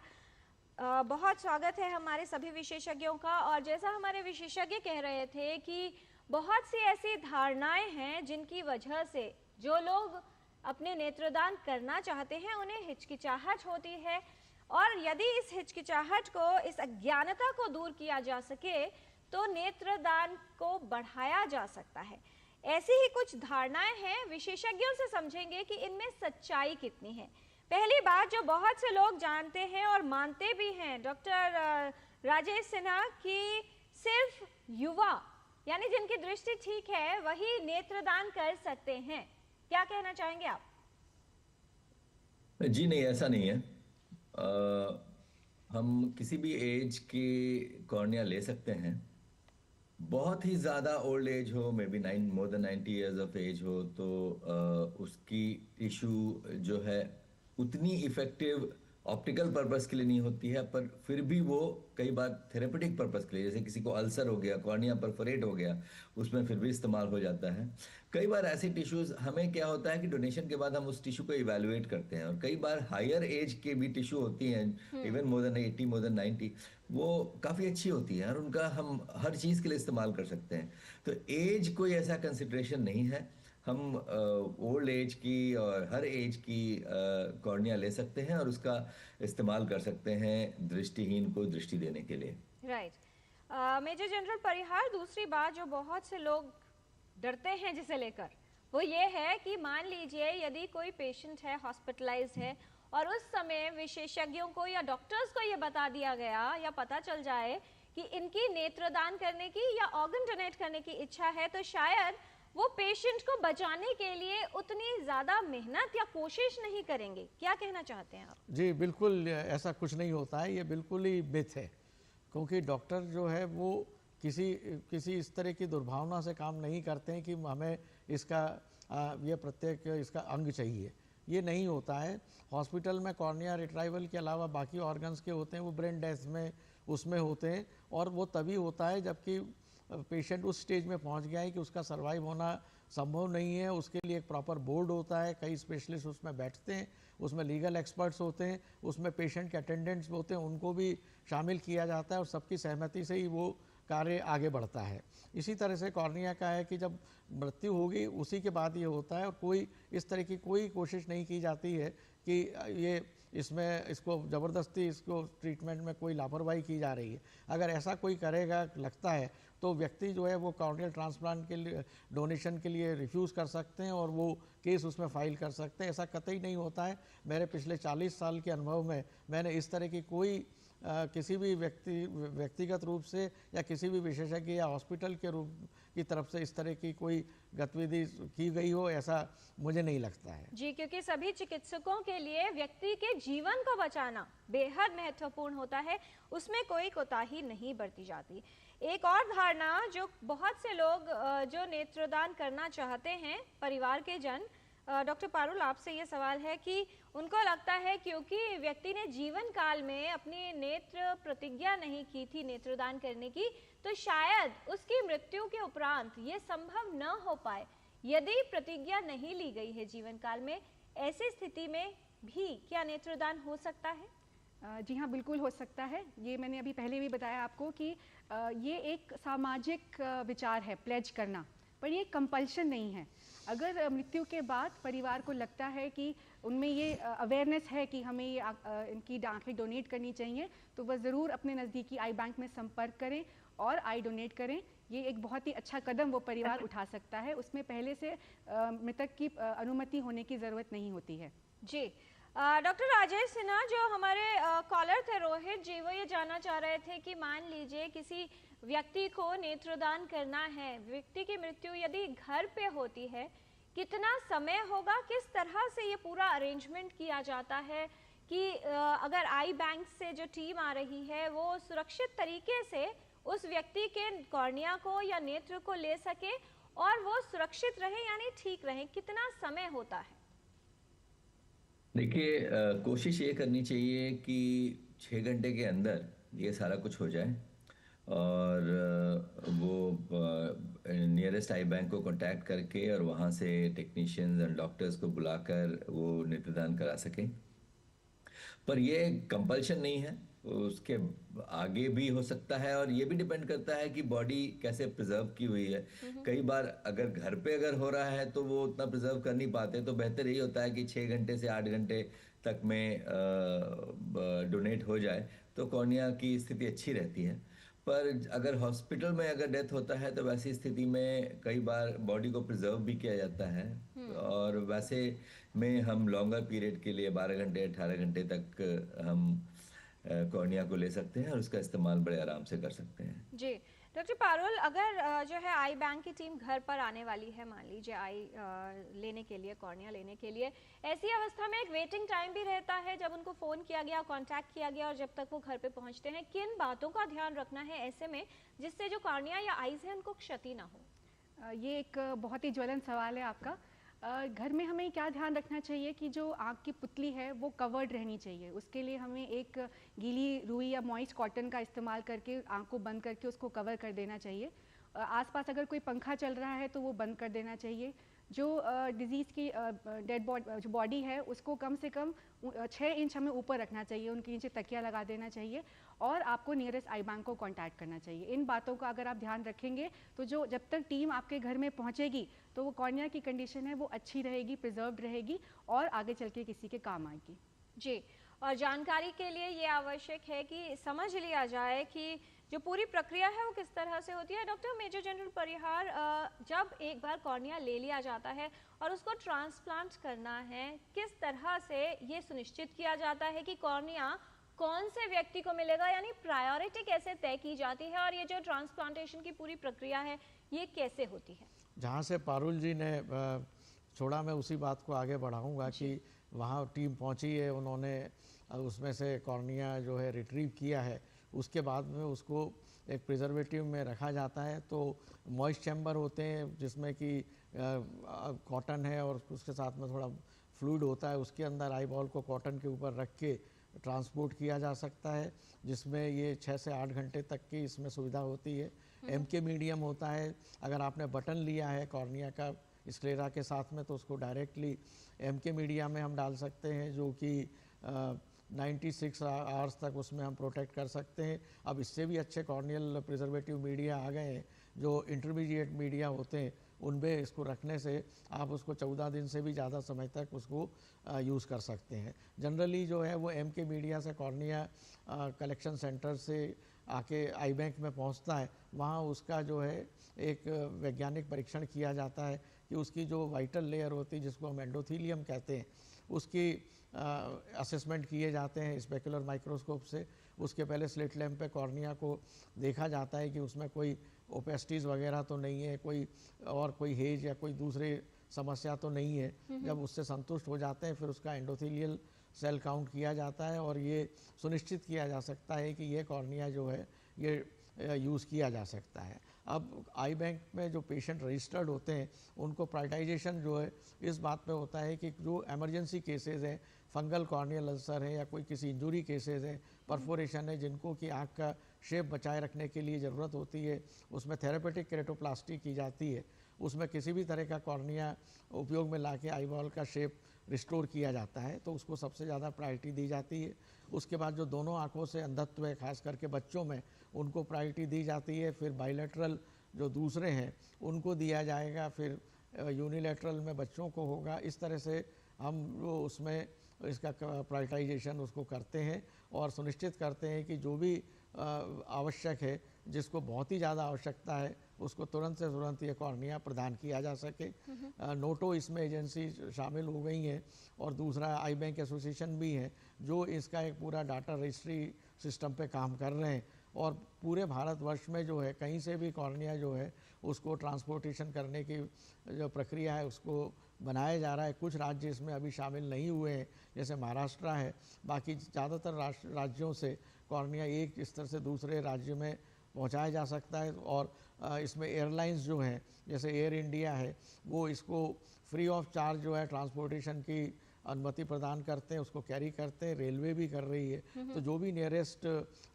बहुत स्वागत है हमारे सभी विशेषज्ञों का। और जैसा हमारे विशेषज्ञ कह रहे थे कि बहुत सी ऐसी धारणाएं हैं जिनकी वजह से जो लोग अपने नेत्रदान करना चाहते हैं उन्हें हिचकिचाहट होती है, और यदि इस हिचकिचाहट को, इस अज्ञानता को दूर किया जा सके तो नेत्रदान को बढ़ाया जा सकता है। ऐसी ही कुछ धारणाएं हैं, विशेषज्ञों से समझेंगे कि इनमें सच्चाई कितनी है। पहली बात जो बहुत से लोग जानते हैं और मानते भी हैं डॉक्टर राजेश सिन्हा, कि सिर्फ युवा यानी जिनकी दृष्टि ठीक है वही नेत्रदान कर सकते हैं, क्या कहना चाहेंगे आप? जी नहीं, ऐसा नहीं है। हम किसी भी एज की कॉर्निया ले सकते हैं। बहुत ही ज़्यादा ओल्ड एज हो, may be more than 90 years of age हो, तो उसकी टिश्यू जो है उतनी इफेक्टिव ऑप्टिकल पर्पस के लिए नहीं होती है, पर फिर भी वो कई बार थेरेपेटिक पर्पस के लिए, जैसे किसी को अल्सर हो गया, कॉर्निया परफोरेट हो गया, उसमें फिर भी इस्तेमाल हो जाता है। कई बार ऐसे टिश्यूज, हमें क्या होता है कि डोनेशन के बाद हम उस टिश्यू को इवेलुएट करते हैं, और कई बार हायर एज के भी टिश्यू होती हैं, इवन मोर देन 80 मोर देन 90, वो काफ़ी अच्छी होती है और उनका हम हर चीज़ के लिए इस्तेमाल कर सकते हैं। तो एज कोई ऐसा कंसिड्रेशन नहीं है, हम ओल्ड एज की और हर एज की कॉर्निया ले सकते हैं और उसका इस्तेमाल कर सकते हैं दृष्टिहीन को दृष्टि देने के लिए। राइट। मेजर जनरल परिहार, दूसरी बात जो बहुत से लोग डरते हैं जिसे लेकर, वो ये है कि मान लीजिए यदि कोई पेशेंट है, हॉस्पिटलाइज है, और उस समय विशेषज्ञों को या डॉक्टर्स को ये बता दिया गया या पता चल जाए कि इनकी नेत्रदान करने की या ऑर्गन डोनेट करने की इच्छा है, तो शायद वो पेशेंट को बचाने के लिए उतनी ज़्यादा मेहनत या कोशिश नहीं करेंगे। क्या कहना चाहते हैं आप? जी बिल्कुल, ऐसा कुछ नहीं होता है, ये बिल्कुल ही मिथ है, क्योंकि डॉक्टर जो है वो किसी इस तरह की दुर्भावना से काम नहीं करते हैं कि हमें इसका ये प्रत्येक इसका अंग चाहिए, ये नहीं होता है। हॉस्पिटल में कॉर्निया रिट्राइवल के अलावा बाकी ऑर्गन्स के होते हैं, वो ब्रेन डेथ में उसमें होते हैं, और वो तभी होता है जबकि पेशेंट उस स्टेज में पहुंच गया है कि उसका सर्वाइव होना संभव नहीं है। उसके लिए एक प्रॉपर बोर्ड होता है, कई स्पेशलिस्ट उसमें बैठते हैं, उसमें लीगल एक्सपर्ट्स होते हैं, उसमें पेशेंट के अटेंडेंट्स होते हैं, उनको भी शामिल किया जाता है और सबकी सहमति से ही वो कार्य आगे बढ़ता है। इसी तरह से कॉर्निया का है कि जब मृत्यु होगी उसी के बाद ये होता है, और कोई इस तरह की कोई कोशिश नहीं की जाती है कि ये इसको ज़बरदस्ती इसको ट्रीटमेंट में कोई लापरवाही की जा रही है। अगर ऐसा कोई करेगा लगता है तो व्यक्ति जो है वो कॉर्नियल ट्रांसप्लांट के लिए डोनेशन के लिए रिफ्यूज़ कर सकते हैं और वो केस उसमें फाइल कर सकते हैं। ऐसा कतई नहीं होता है। मेरे पिछले 40 साल के अनुभव में मैंने इस तरह की कोई किसी भी व्यक्तिगत रूप से या किसी भी विशेषज्ञ या हॉस्पिटल के रूप की तरफ से इस तरह की कोई गतिविधि की गई हो, ऐसा मुझे नहीं लगता है। जी, क्योंकि सभी चिकित्सकों के लिए व्यक्ति के जीवन को बचाना बेहद महत्वपूर्ण होता है, उसमें कोई कोताही नहीं बरती जाती। एक और धारणा जो बहुत से लोग जो नेत्रदान करना चाहते हैं, परिवार के जन, डॉक्टर पारुल आपसे ये सवाल है कि उनको लगता है क्योंकि व्यक्ति ने जीवन काल में अपनी नेत्र प्रतिज्ञा नहीं की थी नेत्रदान करने की, तो शायद उसकी मृत्यु के उपरांत ये संभव न हो पाए। यदि प्रतिज्ञा नहीं ली गई है जीवन काल में, ऐसी स्थिति में भी क्या नेत्रदान हो सकता है? जी हाँ, बिल्कुल हो सकता है। ये मैंने अभी पहले भी बताया आपको कि ये एक सामाजिक विचार है, प्लेज करना, पर ये कंपल्शन नहीं है। अगर मृत्यु के बाद परिवार को लगता है कि उनमें ये अवेयरनेस है कि हमें ये इनकी आँखें डोनेट करनी चाहिए, तो वह ज़रूर अपने नज़दीकी आई बैंक में संपर्क करें और आई डोनेट करें। ये एक बहुत ही अच्छा कदम वो परिवार उठा सकता है। उसमें पहले से मृतक की अनुमति होने की ज़रूरत नहीं होती है। जी, डॉक्टर राजेश सिन्हा जो हमारे कॉलर थे रोहित जी, वो ये जानना चाह रहे थे कि मान लीजिए किसी व्यक्ति को नेत्रदान करना है, व्यक्ति की मृत्यु यदि घर पे होती है, कितना समय होगा, किस तरह से ये पूरा अरेंजमेंट किया जाता है कि अगर आई बैंक से जो टीम आ रही है वो सुरक्षित तरीके से उस व्यक्ति के कॉर्निया को या नेत्र को ले सके और वो सुरक्षित रहे यानी ठीक रहे, कितना समय होता है? देखिए, कोशिश ये करनी चाहिए कि 6 घंटे के अंदर ये सारा कुछ हो जाए और वो नियरेस्ट आई बैंक को कांटेक्ट करके और वहाँ से टेक्नीशियंस एंड डॉक्टर्स को बुलाकर वो नेत्रदान करा सकें। पर ये कंपल्शन नहीं है, उसके आगे भी हो सकता है और ये भी डिपेंड करता है कि बॉडी कैसे प्रिजर्व की हुई है। कई बार अगर घर पे अगर हो रहा है तो वो उतना प्रिजर्व कर नहीं पाते, तो बेहतर यही होता है कि 6 घंटे से 8 घंटे तक में डोनेट हो जाए तो कॉर्निया की स्थिति अच्छी रहती है। पर अगर हॉस्पिटल में अगर डेथ होता है तो वैसी स्थिति में कई बार बॉडी को प्रिजर्व भी किया जाता है और वैसे में हम लॉन्गर पीरियड के लिए 12 घंटे 18 घंटे तक हम कॉर्निया को ले सकते हैं और उसका इस्तेमाल बड़े आराम से कर सकते हैं। जी डॉक्टर पारुल, अगर जो है आई बैंक की टीम घर पर आने वाली है, मान लीजिए आई लेने के लिए, कॉर्निया लेने के लिए, ऐसी अवस्था में एक वेटिंग टाइम भी रहता है जब उनको फ़ोन किया गया, कांटेक्ट किया गया और जब तक वो घर पे पहुंचते हैं, किन बातों का ध्यान रखना है ऐसे में जिससे जो कॉर्निया या आईज है उनको क्षति ना हो? ये एक बहुत ही ज्वलन सवाल है आपका। घर में हमें क्या ध्यान रखना चाहिए कि जो आँख की पुतली है वो कवर्ड रहनी चाहिए। उसके लिए हमें एक गीली रुई या मॉइस्ट कॉटन का इस्तेमाल करके आँख को बंद करके उसको कवर कर देना चाहिए। आसपास अगर कोई पंखा चल रहा है तो वो बंद कर देना चाहिए। जो डिजीज़ की डेड जो बॉडी है उसको कम से कम 6 इंच हमें ऊपर रखना चाहिए, उनके नीचे तकिया लगा देना चाहिए और आपको नियरेस्ट आई बैंक को कांटेक्ट करना चाहिए। इन बातों का अगर आप ध्यान रखेंगे तो जो जब तक टीम आपके घर में पहुंचेगी तो वो कॉर्निया की कंडीशन है वो अच्छी रहेगी, प्रिजर्व्ड रहेगी और आगे चल के किसी के काम आएगी। जी, और जानकारी के लिए ये आवश्यक है कि समझ लिया जाए कि जो पूरी प्रक्रिया है वो किस तरह से होती है। डॉक्टर मेजर जनरल परिहार, जब एक बार कॉर्निया ले लिया जाता है और उसको ट्रांसप्लांट करना है, किस तरह से ये सुनिश्चित किया जाता है कि कॉर्निया कौन से व्यक्ति को मिलेगा, यानी प्रायोरिटी कैसे तय की जाती है और ये जो ट्रांसप्लांटेशन की पूरी प्रक्रिया है ये कैसे होती है? जहाँ से पारुल जी ने छोड़ा मैं उसी बात को आगे बढ़ाऊंगा कि वहाँ टीम पहुँची है, उन्होंने उसमें से कॉर्निया जो है रिट्रीव किया है, उसके बाद में उसको एक प्रिजर्वेटिव में रखा जाता है। तो मॉइस्ट चैम्बर होते हैं जिसमें कि कॉटन है और उसके साथ में थोड़ा फ्लूइड होता है, उसके अंदर आई बॉल को कॉटन के ऊपर रख के ट्रांसपोर्ट किया जा सकता है, जिसमें ये 6 से 8 घंटे तक की इसमें सुविधा होती है। MK मीडियम होता है, अगर आपने बटन लिया है कॉर्निया का स्क्लेरा के साथ में तो उसको डायरेक्टली MK मीडिया में हम डाल सकते हैं, जो कि 96 आवर्स तक उसमें हम प्रोटेक्ट कर सकते हैं। अब इससे भी अच्छे कॉर्नियल प्रिजर्वेटिव मीडिया आ गए हैं जो इंटरमीडिएट मीडिया होते हैं, उनमें इसको रखने से आप उसको 14 दिन से भी ज़्यादा समय तक उसको यूज़ कर सकते हैं। जनरली जो है वो MK मीडिया से कॉर्निया कलेक्शन सेंटर से आके आई बैंक में पहुंचता है, वहाँ उसका जो है एक वैज्ञानिक परीक्षण किया जाता है कि उसकी जो वाइटल लेयर होती है जिसको हम एंडोथीलियम कहते हैं, उसकी असेसमेंट किए जाते हैं स्पेकुलर माइक्रोस्कोप से। उसके पहले स्लिट लैम्प पे कॉर्निया को देखा जाता है कि उसमें कोई ओपेस्टीज वगैरह तो नहीं है, कोई हेज या कोई दूसरी समस्या तो नहीं है। जब उससे संतुष्ट हो जाते हैं फिर उसका एंडोथीलियल सेल काउंट किया जाता है और ये सुनिश्चित किया जा सकता है कि ये कॉर्निया जो है ये यूज़ किया जा सकता है। अब आई बैंक में जो पेशेंट रजिस्टर्ड होते हैं उनको प्रायोरिटाइजेशन जो है इस बात पे होता है कि जो एमरजेंसी केसेस हैं, फंगल कॉर्नियल अल्सर है या कोई किसी इंजरी केसेस है, परफोरेशन है, जिनको कि आँख का शेप बचाए रखने के लिए ज़रूरत होती है, उसमें थेरेपेटिक केरेटोप्लास्टी की जाती है। उसमें किसी भी तरह का कॉर्निया उपयोग में लाके आईबॉल का शेप रिस्टोर किया जाता है, तो उसको सबसे ज़्यादा प्रायोरिटी दी जाती है। उसके बाद जो दोनों आँखों से अंधत्व है, खास करके बच्चों में, उनको प्रायोरिटी दी जाती है। फिर बाइलेटरल जो दूसरे हैं उनको दिया जाएगा, फिर यूनिलेटरल में बच्चों को होगा। इस तरह से हम उसमें इसका प्रायोरिटाइजेशन उसको करते हैं और सुनिश्चित करते हैं कि जो भी आवश्यक है, जिसको बहुत ही ज़्यादा आवश्यकता है, उसको तुरंत से तुरंत ये कॉर्निया प्रदान किया जा सके। नोटो इसमें एजेंसी शामिल हो गई हैं और दूसरा आई बैंक एसोसिएशन भी है जो इसका एक पूरा डाटा रजिस्ट्री सिस्टम पे काम कर रहे हैं। और पूरे भारतवर्ष में जो है कहीं से भी कॉर्निया जो है उसको ट्रांसपोर्टेशन करने की जो प्रक्रिया है उसको बनाया जा रहा है। कुछ राज्य इसमें अभी शामिल नहीं हुए हैं, जैसे महाराष्ट्र है। बाकी ज़्यादातर राज्यों से कॉर्निया एक स्तर से दूसरे राज्य में पहुंचाया जा सकता है। और इसमें एयरलाइंस जो हैं, जैसे एयर इंडिया है, वो इसको फ्री ऑफ चार्ज जो है ट्रांसपोर्टेशन की अनुमति प्रदान करते हैं, उसको कैरी करते हैं। रेलवे भी कर रही है। तो जो भी नियरेस्ट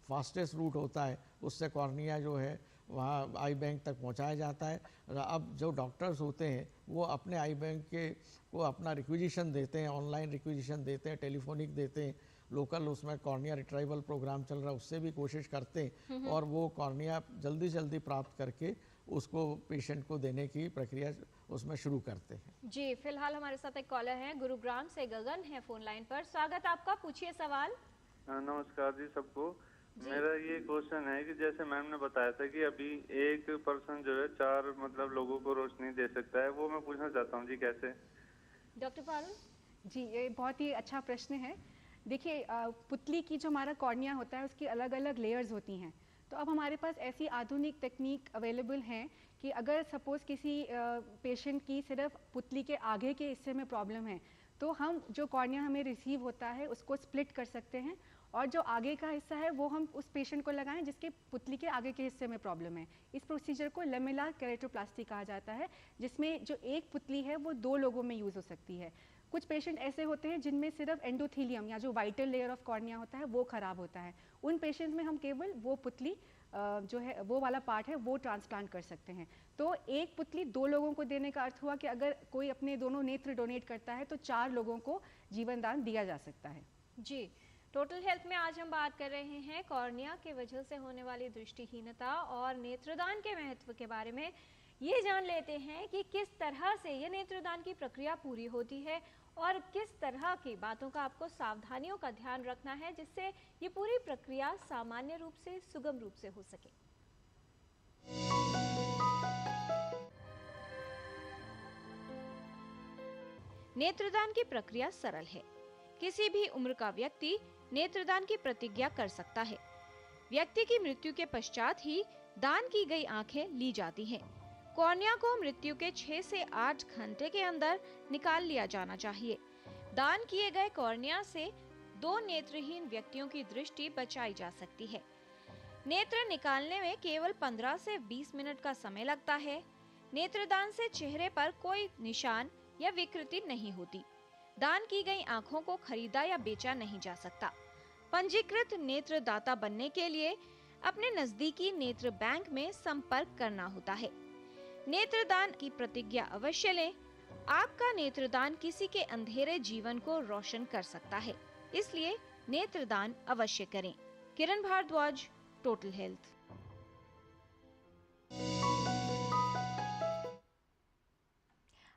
फास्टेस्ट रूट होता है उससे कॉर्निया जो है वहाँ आई बैंक तक पहुँचाया जाता है। अब जो डॉक्टर्स होते हैं वो अपने आई बैंक के को अपना रिक्विजिशन देते हैं, ऑनलाइन रिक्विजिशन देते हैं, टेलीफोनिक देते हैं। लोकल उसमें कॉर्निया रिट्राइवल प्रोग्राम चल रहा है, उससे भी कोशिश करते हैं और वो कॉर्निया जल्दी से जल्दी प्राप्त करके उसको पेशेंट को देने की प्रक्रिया उसमें शुरू करते हैं। जी, फिलहाल हमारे साथ एक कॉलर हैं, गुरुग्राम से गगन है फोन लाइन पर। स्वागत आपका, पूछिए सवाल। नमस्कार जी सबको। मेरा ये क्वेश्चन है कि जैसे मैम ने बताया था कि अभी एक पर्सन जो है 4 मतलब लोगों को रोशनी दे सकता है, वो मैं पूछना चाहता हूँ जी कैसे? डॉक्टर पारुल जी, ये बहुत ही अच्छा प्रश्न है। देखिए, पुतली की जो हमारा कॉर्निया होता है उसकी अलग अलग लेयर्स होती हैं। तो अब हमारे पास ऐसी आधुनिक तकनीक अवेलेबल हैं कि अगर सपोज़ किसी पेशेंट की सिर्फ पुतली के आगे के हिस्से में प्रॉब्लम है तो हम जो कॉर्निया हमें रिसीव होता है उसको स्प्लिट कर सकते हैं, और जो आगे का हिस्सा है वो हम उस पेशेंट को लगाएं जिसके पुतली के आगे के हिस्से में प्रॉब्लम है। इस प्रोसीजर को लेमेलार केरेटोप्लास्टी कहा जाता है, जिसमें जो एक पुतली है वो 2 लोगों में यूज़ हो सकती है। कुछ पेशेंट ऐसे होते हैं जिनमें सिर्फ एंडोथीलियम या जो वाइटल लेयर ऑफ कॉर्निया होता है वो ख़राब होता है। उन पेशेंट्स में हम केवल वो पुतली जो है वो वाला पार्ट है वो ट्रांसप्लांट कर सकते हैं। तो एक पुतली 2 लोगों को देने का अर्थ हुआ कि अगर कोई अपने दोनों नेत्र डोनेट करता है तो 4 लोगों को जीवन दान दिया जा सकता है। जी, टोटल हेल्थ में आज हम बात कर रहे हैं कॉर्निया के वजह से होने वाली दृष्टिहीनता और नेत्रदान के महत्व के बारे में। ये जान लेते हैं कि किस तरह से ये नेत्रदान की प्रक्रिया पूरी होती है और किस तरह की बातों का आपको सावधानियों का ध्यान रखना है जिससे ये पूरी प्रक्रिया सामान्य रूप से सुगम रूप से हो सके। नेत्रदान की प्रक्रिया सरल है। किसी भी उम्र का व्यक्ति नेत्रदान की प्रतिज्ञा कर सकता है। व्यक्ति की मृत्यु के पश्चात ही दान की गई आंखें ली जाती हैं। कॉर्निया को मृत्यु के 6 से 8 घंटे के अंदर निकाल लिया जाना चाहिए। दान किए गए कॉर्निया से 2 नेत्रहीन व्यक्तियों की दृष्टि बचाई जा सकती है। नेत्र निकालने में केवल 15 से 20 मिनट का समय लगता है। नेत्रदान से चेहरे पर कोई निशान या विकृति नहीं होती। दान की गई आंखों को खरीदा या बेचा नहीं जा सकता। पंजीकृत नेत्रदाता बनने के लिए अपने नजदीकी नेत्र बैंक में संपर्क करना होता है। नेत्रदान की प्रतिज्ञा अवश्य लें। आपका नेत्रदान किसी के अंधेरे जीवन को रोशन कर सकता है, इसलिए नेत्रदान अवश्य करें। किरण भारद्वाज, टोटल हेल्थ।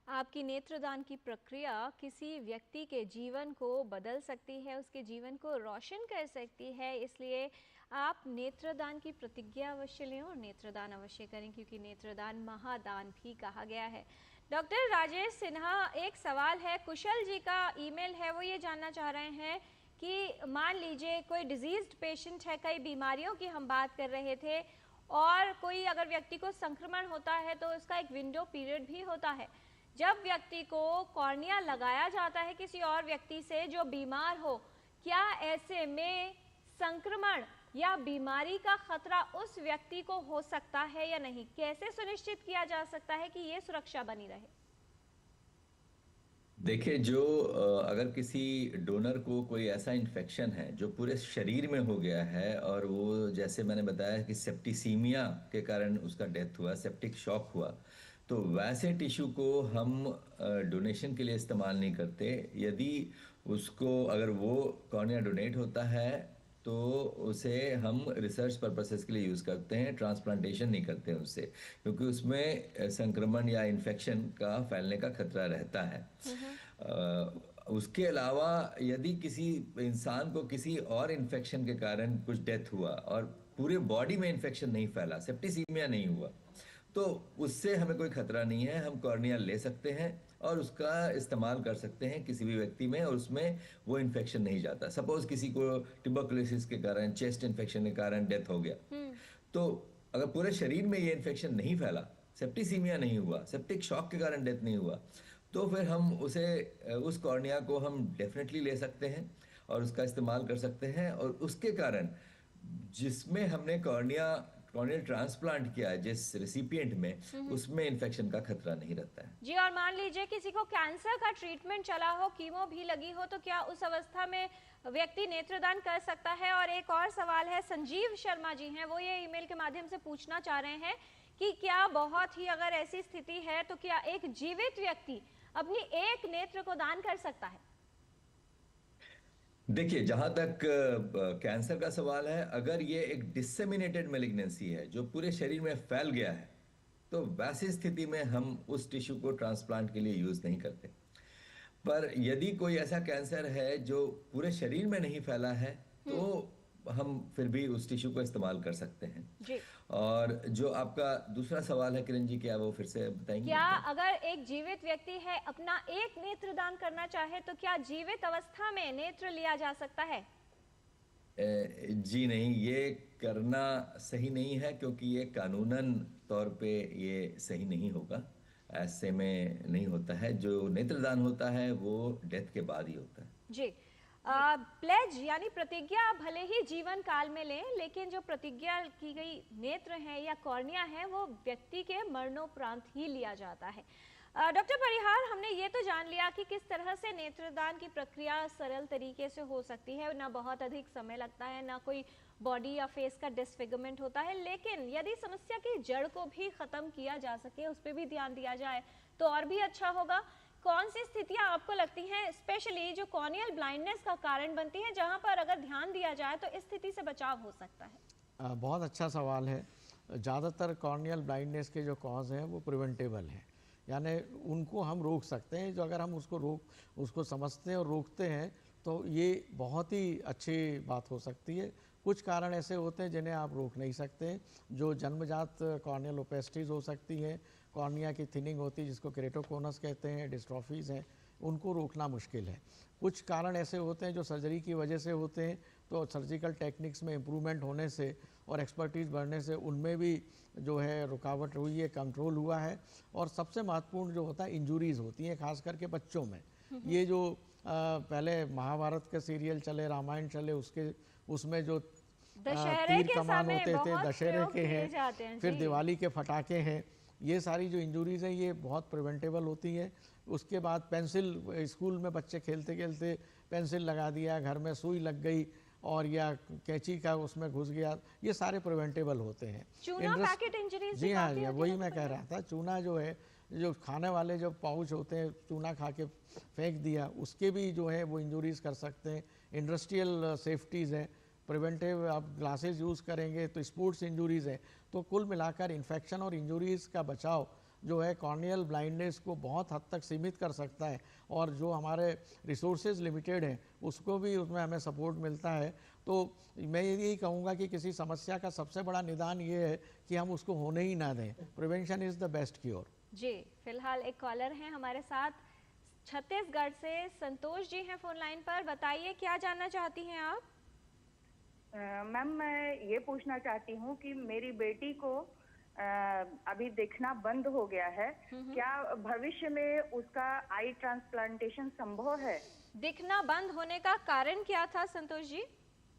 आपकी नेत्रदान की प्रक्रिया किसी व्यक्ति के जीवन को बदल सकती है, उसके जीवन को रोशन कर सकती है, इसलिए आप नेत्रदान की प्रतिज्ञा अवश्य लें और नेत्रदान अवश्य करें, क्योंकि नेत्रदान महादान भी कहा गया है। डॉक्टर राजेश सिन्हा, एक सवाल है, कुशल जी का ईमेल है, वो ये जानना चाह रहे हैं कि मान लीजिए कोई डिजीज्ड पेशेंट है, कई बीमारियों की हम बात कर रहे थे, और कोई अगर व्यक्ति को संक्रमण होता है तो उसका एक विंडो पीरियड भी होता है। जब व्यक्ति को कॉर्निया लगाया जाता है किसी और व्यक्ति से जो बीमार हो, क्या ऐसे में संक्रमण या बीमारी का खतरा उस व्यक्ति को हो सकता है या नहीं? कैसे सुनिश्चित किया जा सकता है कि ये सुरक्षा बनी रहे? देखिए, जो अगर किसी डोनर को कोई ऐसा इन्फेक्शन है जो पूरे शरीर में हो गया है, और वो जैसे मैंने बताया कि सेप्टिसीमिया के कारण उसका डेथ हुआ, सेप्टिक शॉक हुआ, तो वैसे टिश्यू को हम डोनेशन के लिए इस्तेमाल नहीं करते। यदि उसको अगर वो कॉर्निया डोनेट होता है तो उसे हम रिसर्च पर्पसेस के लिए यूज़ करते हैं, ट्रांसप्लांटेशन नहीं करते हैं उससे, क्योंकि उसमें संक्रमण या इन्फेक्शन का फैलने का खतरा रहता है। उसके अलावा यदि किसी इंसान को किसी और इन्फेक्शन के कारण कुछ डेथ हुआ और पूरे बॉडी में इन्फेक्शन नहीं फैला, सेप्टिसीमिया नहीं हुआ, तो उससे हमें कोई खतरा नहीं है। हम कॉर्निया ले सकते हैं और उसका इस्तेमाल कर सकते हैं किसी भी व्यक्ति में, और उसमें वो इन्फेक्शन नहीं जाता। सपोज किसी को ट्यूबरकुलोसिस के कारण, चेस्ट इन्फेक्शन के कारण डेथ हो गया, तो अगर पूरे शरीर में ये इन्फेक्शन नहीं फैला, सेप्टिसीमिया नहीं हुआ, सेप्टिक शॉक के कारण डेथ नहीं हुआ, तो फिर हम उस कॉर्निया को हम डेफिनेटली ले सकते हैं और उसका इस्तेमाल कर सकते हैं। और उसके कारण जिसमें हमने कॉर्नियल ट्रांसप्लांट किया है, जिस रेसिपिएंट में, उसमें इन्फेक्शन का खतरा नहीं रहता है। जी, और मान लीजिए किसी को कैंसर का ट्रीटमेंट चला हो, कीमो भी लगी हो, तो क्या उस अवस्था में व्यक्ति नेत्रदान कर सकता है? और एक और सवाल है, संजीव शर्मा जी हैं, वो ये ईमेल के माध्यम से पूछना चाह रहे हैं कि क्या बहुत ही अगर ऐसी स्थिति है तो क्या एक जीवित व्यक्ति अपनी एक नेत्र को दान कर सकता है? देखिए, जहां तक कैंसर का सवाल है, अगर ये एक डिसेमिनेटेड मैलिग्नेंसी है जो पूरे शरीर में फैल गया है, तो वैसी स्थिति में हम उस टिश्यू को ट्रांसप्लांट के लिए यूज नहीं करते। पर यदि कोई ऐसा कैंसर है जो पूरे शरीर में नहीं फैला है, तो हम फिर भी उस टिश्यू को इस्तेमाल कर सकते हैं जी। और जो आपका दूसरा सवाल है किरण जी, क्या वो फिर से बताएंगे? क्या अगर एक जीवित व्यक्ति है अपना एक नेत्र दान करना चाहे तो क्या जीवित अवस्था में नेत्र लिया जा सकता है? जी नहीं, ये करना सही नहीं है, क्योंकि ये कानूनन तौर पे ये सही नहीं होगा। ऐसे में नहीं होता है। जो नेत्रदान होता है वो डेथ के बाद ही होता है। जी, प्लेज यानी प्रतिज्ञा भले ही जीवन काल में लें, लेकिन जो प्रतिज्ञा की गई नेत्र है या कॉर्निया है वो व्यक्ति के मरणोपरांत ही लिया जाता है। डॉक्टर परिहार, हमने ये तो जान लिया कि किस तरह से नेत्रदान की प्रक्रिया सरल तरीके से हो सकती है, ना बहुत अधिक समय लगता है, ना कोई बॉडी या फेस का डिसफिगरमेंट होता है। लेकिन यदि समस्या की जड़ को भी खत्म किया जा सके, उस पर भी ध्यान दिया जाए तो और भी अच्छा होगा। कौन सी स्थितियां आपको लगती हैं स्पेशली जो कॉर्नियल ब्लाइंडनेस का कारण बनती हैं, जहां पर अगर ध्यान दिया जाए तो इस स्थिति से बचाव हो सकता है? बहुत अच्छा सवाल है। ज़्यादातर कॉर्नियल ब्लाइंडनेस के जो कॉज हैं वो प्रिवेंटेबल हैं, यानी उनको हम रोक सकते हैं। जो अगर हम उसको समझते हैं और रोकते हैं तो ये बहुत ही अच्छी बात हो सकती है। कुछ कारण ऐसे होते हैं जिन्हें आप रोक नहीं सकते, जो जन्मजात कॉर्नियल ओपेसिटीज़ हो सकती हैं, कॉर्निया की थिनिंग होती है जिसको केरेटोकोनस कहते हैं, डिस्ट्रॉफीज़ हैं, उनको रोकना मुश्किल है। कुछ कारण ऐसे होते हैं जो सर्जरी की वजह से होते हैं, तो सर्जिकल टेक्निक्स में इम्प्रूवमेंट होने से और एक्सपर्टीज़ बढ़ने से उनमें भी जो है रुकावट हुई है, कंट्रोल हुआ है। और सबसे महत्वपूर्ण जो होता है इंजुरीज़ होती हैं, खास करके बच्चों में। ये जो पहले महाभारत के सीरियल चले, रामायण चले, उसमें जो तीर कमान होते थे, दशहरे के हैं, फिर दिवाली के फटाके हैं, ये सारी जो इंजुरीज़ हैं ये बहुत प्रिवेंटेबल होती हैं। उसके बाद पेंसिल, स्कूल में बच्चे खेलते खेलते पेंसिल लगा दिया, घर में सुई लग गई और या कैंची का उसमें घुस गया, ये सारे प्रिवेंटेबल होते हैं। चूना पैकेट इंजरीज जी हाँ, वही मैं कह रहा था। चूना जो है, जो खाने वाले जो पाउच होते हैं, चूना खा के फेंक दिया, उसके भी जो है वो इंजुरीज़ कर सकते हैं। इंडस्ट्रियल सेफ्टीज़ हैं, प्रिवेंटिव आप ग्लासेस यूज़ करेंगे तो स्पोर्ट्स इंजुरीज़ हैं। तो कुल मिलाकर इन्फेक्शन और इंजुरीज़ का बचाव जो है कॉर्नियल ब्लाइंडनेस को बहुत हद तक सीमित कर सकता है। और जो हमारे रिसोर्सेज लिमिटेड हैं उसको भी उसमें हमें सपोर्ट मिलता है। तो मैं यही कहूँगा कि किसी समस्या का सबसे बड़ा निदान ये है कि हम उसको होने ही ना दें। Prevention is the best cure. जी, फिलहाल एक कॉलर हैं हमारे साथ छत्तीसगढ़ से, संतोष जी हैं फोन लाइन पर। बताइए क्या जानना चाहती हैं आप? मैम, मैं ये पूछना चाहती हूँ कि मेरी बेटी को अभी देखना बंद हो गया है, क्या भविष्य में उसका आई ट्रांसप्लांटेशन संभव है? दिखना बंद होने का कारण क्या था संतोष जी?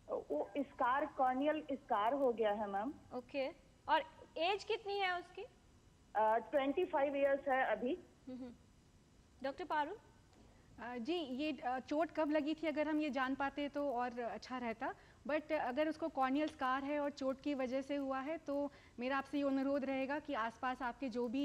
वो स्कार, कॉर्नियल स्कार हो गया है मैम। ओके, और एज कितनी है उसकी? 25 इयर्स है अभी। डॉक्टर पारुल जी, ये चोट कब लगी थी अगर हम ये जान पाते तो और अच्छा रहता। बट अगर उसको कॉर्नियल स्कार है और चोट की वजह से हुआ है तो मेरा आपसे ये अनुरोध रहेगा कि आसपास आपके जो भी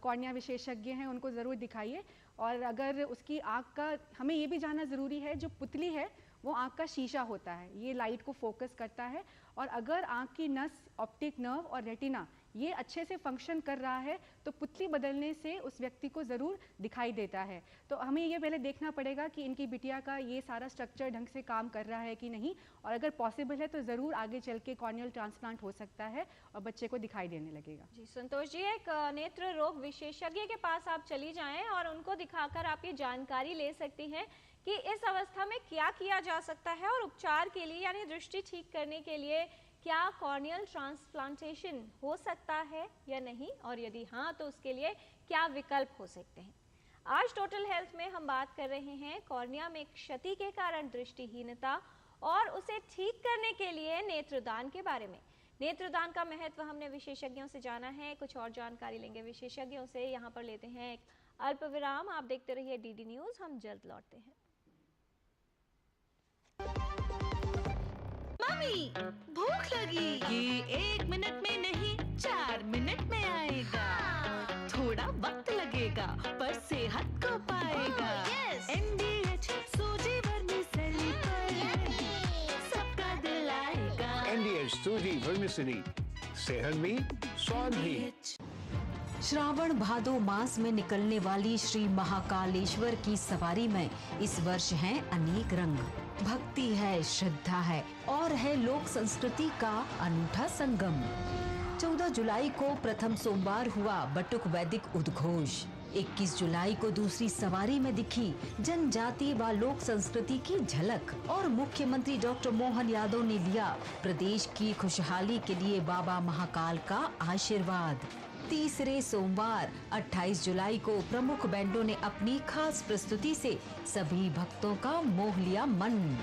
कॉर्निया विशेषज्ञ हैं उनको ज़रूर दिखाइए। और अगर उसकी आँख का, हमें ये भी जानना ज़रूरी है, जो पुतली है वो आँख का शीशा होता है, ये लाइट को फोकस करता है। और अगर आँख की नस, ऑप्टिक नर्व और रेटिना ये अच्छे से फंक्शन कर रहा है तो पुतली बदलने से उस व्यक्ति को ज़रूर दिखाई देता है। तो हमें ये पहले देखना पड़ेगा कि इनकी बिटिया का ये सारा स्ट्रक्चर ढंग से काम कर रहा है कि नहीं, और अगर पॉसिबल है तो ज़रूर आगे चल के कॉर्नियल ट्रांसप्लांट हो सकता है और बच्चे को दिखाई देने लगेगा। जी संतोष जी, एक नेत्र रोग विशेषज्ञ के पास आप चली जाएं और उनको दिखाकर आप ये जानकारी ले सकती हैं कि इस अवस्था में क्या किया जा सकता है और उपचार के लिए यानी दृष्टि ठीक करने के लिए क्या कॉर्नियल ट्रांसप्लांटेशन हो सकता है या नहीं, और यदि हाँ तो उसके लिए क्या विकल्प हो सकते हैं। आज टोटल हेल्थ में हम बात कर रहे हैं कॉर्निया में क्षति के कारण दृष्टिहीनता और उसे ठीक करने के लिए नेत्रदान के बारे में। नेत्रदान का महत्व हमने विशेषज्ञों से जाना है, कुछ और जानकारी लेंगे विशेषज्ञों से। यहाँ पर लेते हैं एक अल्प विराम। आप देखते रहिए डीडी न्यूज़, हम जल्द लौटते हैं। मम्मी, भूख लगी। ये 1 मिनट में नहीं 4 मिनट में आएगा। थोड़ा वक्त लगेगा पर सेहत को पाएगा। MDH सूजी वर्मिसेली पर सबका दिल आएगा। MDH सूजी वर्मिसेली, सेहत भी स्वाद भी। श्रावण भादो मास में निकलने वाली श्री महाकालेश्वर की सवारी में इस वर्ष हैं अनेक रंग। भक्ति है, श्रद्धा है और है लोक संस्कृति का अनूठा संगम। 14 जुलाई को प्रथम सोमवार हुआ बटुक वैदिक उद्घोष। 21 जुलाई को दूसरी सवारी में दिखी जनजातीय व लोक संस्कृति की झलक और मुख्यमंत्री डॉक्टर मोहन यादव ने लिया प्रदेश की खुशहाली के लिए बाबा महाकाल का आशीर्वाद। तीसरे सोमवार 28 जुलाई को प्रमुख बैंडों ने अपनी खास प्रस्तुति से सभी भक्तों का मोह लिया मन।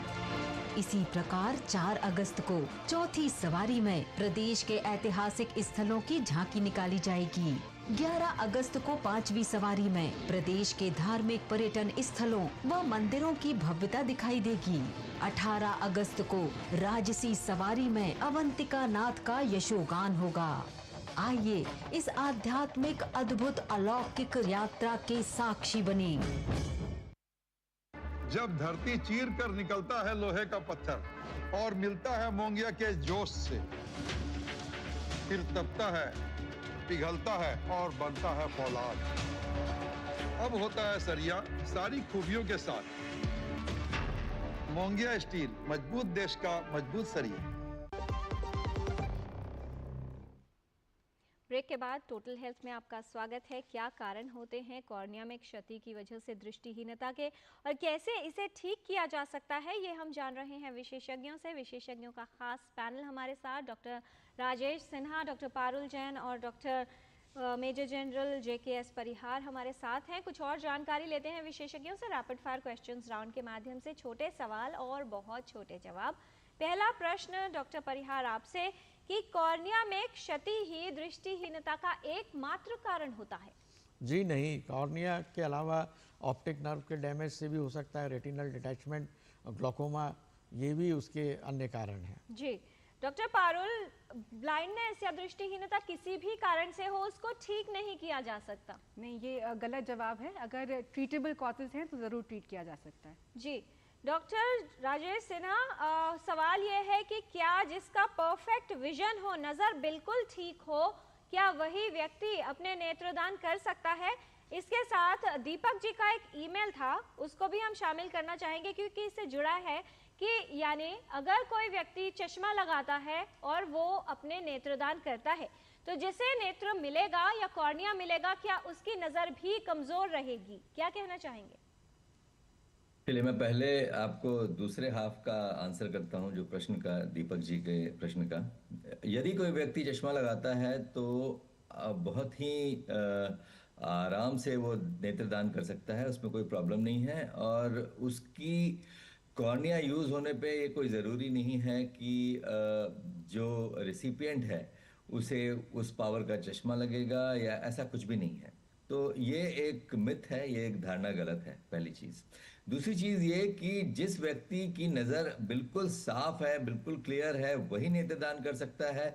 इसी प्रकार 4 अगस्त को चौथी सवारी में प्रदेश के ऐतिहासिक स्थलों की झांकी निकाली जाएगी। 11 अगस्त को 5वीं सवारी में प्रदेश के धार्मिक पर्यटन स्थलों व मंदिरों की भव्यता दिखाई देगी। 18 अगस्त को राजसी सवारी में अवंतिका नाथ का यशोगान होगा। आइए इस आध्यात्मिक अद्भुत अलौकिक यात्रा के साक्षी बने। जब धरती चीर कर निकलता है लोहे का पत्थर और मिलता है मोंगिया के जोश से, फिर तपता है, पिघलता है और बनता है फौलाद। अब होता है सरिया सारी खूबियों के साथ। मोंगिया स्टील, मजबूत देश का मजबूत सरिया। ब्रेक के बाद टोटल हेल्थ में आपका स्वागत है। क्या कारण होते हैं कॉर्निया में क्षति की वजह से दृष्टिहीनता के और कैसे इसे ठीक किया जा सकता है, ये हम जान रहे हैं विशेषज्ञों से। विशेषज्ञों का खास पैनल हमारे साथ डॉक्टर राजेश सिन्हा, डॉक्टर पारुल जैन और डॉक्टर मेजर जनरल JKS परिहार हमारे साथ हैं। कुछ और जानकारी लेते हैं विशेषज्ञों से रैपिड फायर क्वेश्चंस राउंड के माध्यम से। छोटे सवाल और बहुत छोटे जवाब। पहला प्रश्न डॉक्टर परिहार आपसे कि कॉर्निया में क्षति ही दृष्टिहीनता का एकमात्र कारण होता है? जी नहीं, कॉर्निया के अलावा ऑप्टिक नर्व के डैमेज से भी हो सकता है, रेटिनल डिटैचमेंट, ग्लोकोमा, ये भी उसके अन्य कारण हैं। जी डॉक्टर पारुल, ब्लाइंडनेस या दृष्टिहीनता किसी भी कारण से हो उसको ठीक नहीं किया जा सकता? नहीं, ये गलत जवाब है। अगर ट्रीटेबल कॉजेज हैं तो ज़रूर ट्रीट किया जा सकता है। जी डॉक्टर राजेश सिन्हा, सवाल ये है कि क्या जिसका परफेक्ट विजन हो, नज़र बिल्कुल ठीक हो, क्या वही व्यक्ति अपने नेत्रदान कर सकता है? इसके साथ दीपक जी का एक ईमेल था, उसको भी हम शामिल करना चाहेंगे क्योंकि इससे जुड़ा है कि यानी अगर कोई व्यक्ति चश्मा लगाता है और वो अपने नेत्रदान करता है तो जिसे नेत्र मिलेगा या कॉर्निया मिलेगा, क्या उसकी नज़र भी कमज़ोर रहेगी? क्या कहना चाहेंगे? चलिए, मैं पहले आपको दूसरे हाफ का आंसर करता हूं, जो प्रश्न का, दीपक जी के प्रश्न का। यदि कोई व्यक्ति चश्मा लगाता है तो बहुत ही आराम से वो नेत्रदान कर सकता है, उसमें कोई प्रॉब्लम नहीं है। और उसकी कॉर्निया यूज़ होने पे ये कोई ज़रूरी नहीं है कि जो रेसिपिएंट है उसे उस पावर का चश्मा लगेगा या ऐसा कुछ भी नहीं है। तो ये एक मिथ है, ये एक धारणा गलत है, पहली चीज़। दूसरी चीज़ ये कि जिस व्यक्ति की नज़र बिल्कुल साफ है, बिल्कुल क्लियर है, वही नेत्रदान कर सकता है,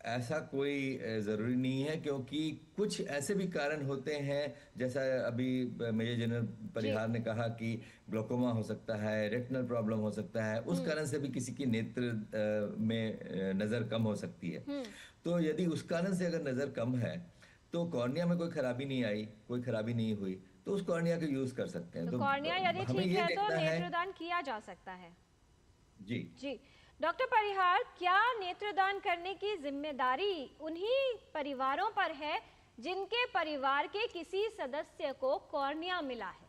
ऐसा कोई ज़रूरी नहीं है, क्योंकि कुछ ऐसे भी कारण होते हैं, जैसा अभी मेजर जनरल परिहार ने कहा कि ग्लोकोमा हो सकता है, रेटिनल प्रॉब्लम हो सकता है, उस कारण से भी किसी की नेत्र में नज़र कम हो सकती है। तो यदि उस कारण से अगर नज़र कम है तो कॉर्निया में कोई खराबी नहीं आई, कोई खराबी नहीं हुई, तो उस कॉर्निया का यूज कर सकते हैं। तो कॉर्निया यदि ठीक है तो नेत्रदान किया जा सकता है। जी जी डॉक्टर परिहार, क्या नेत्रदान करने की जिम्मेदारी उन्हीं परिवारों पर है जिनके परिवार के किसी सदस्य को कॉर्निया मिला है?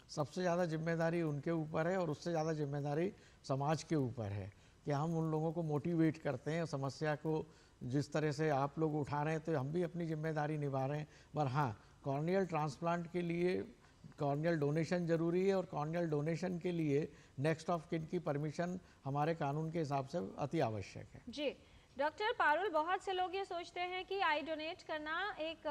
सबसे ज़्यादा जिम्मेदारी उनके ऊपर है और उससे ज़्यादा जिम्मेदारी समाज के ऊपर है कि हम उन लोगों को मोटिवेट करते हैं। समस्या को जिस तरह से आप लोग उठा रहे हैं तो हम भी अपनी जिम्मेदारी निभा रहे हैं। पर हाँ, कॉर्नियल ट्रांसप्लांट के लिए कॉर्नियल डोनेशन ज़रूरी है और कॉर्नियल डोनेशन के लिए नेक्स्ट ऑफ किन की परमिशन हमारे कानून के हिसाब से अति आवश्यक है। जी डॉक्टर पारुल, बहुत से लोग ये सोचते हैं कि आई डोनेट करना एक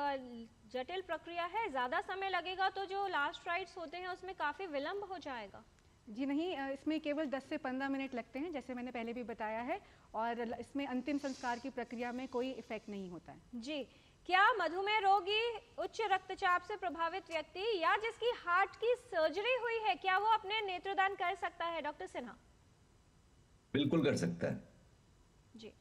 जटिल प्रक्रिया है, ज़्यादा समय लगेगा, तो जो लास्ट राइट्स होते हैं उसमें काफ़ी विलम्ब हो जाएगा। जी नहीं, इसमें केवल 10 से 15 मिनट लगते हैं, जैसे मैंने पहले भी बताया है, और इसमें अंतिम संस्कार की प्रक्रिया में कोई इफेक्ट नहीं होता है। जी, क्या मधुमेह रोगी, उच्च रक्तचाप से प्रभावित व्यक्ति या जिसकी हार्ट की सर्जरी हुई है, क्या वो अपने नेत्रदान कर सकता है? डॉक्टर सिन्हा। बिल्कुल कर सकता है। जी,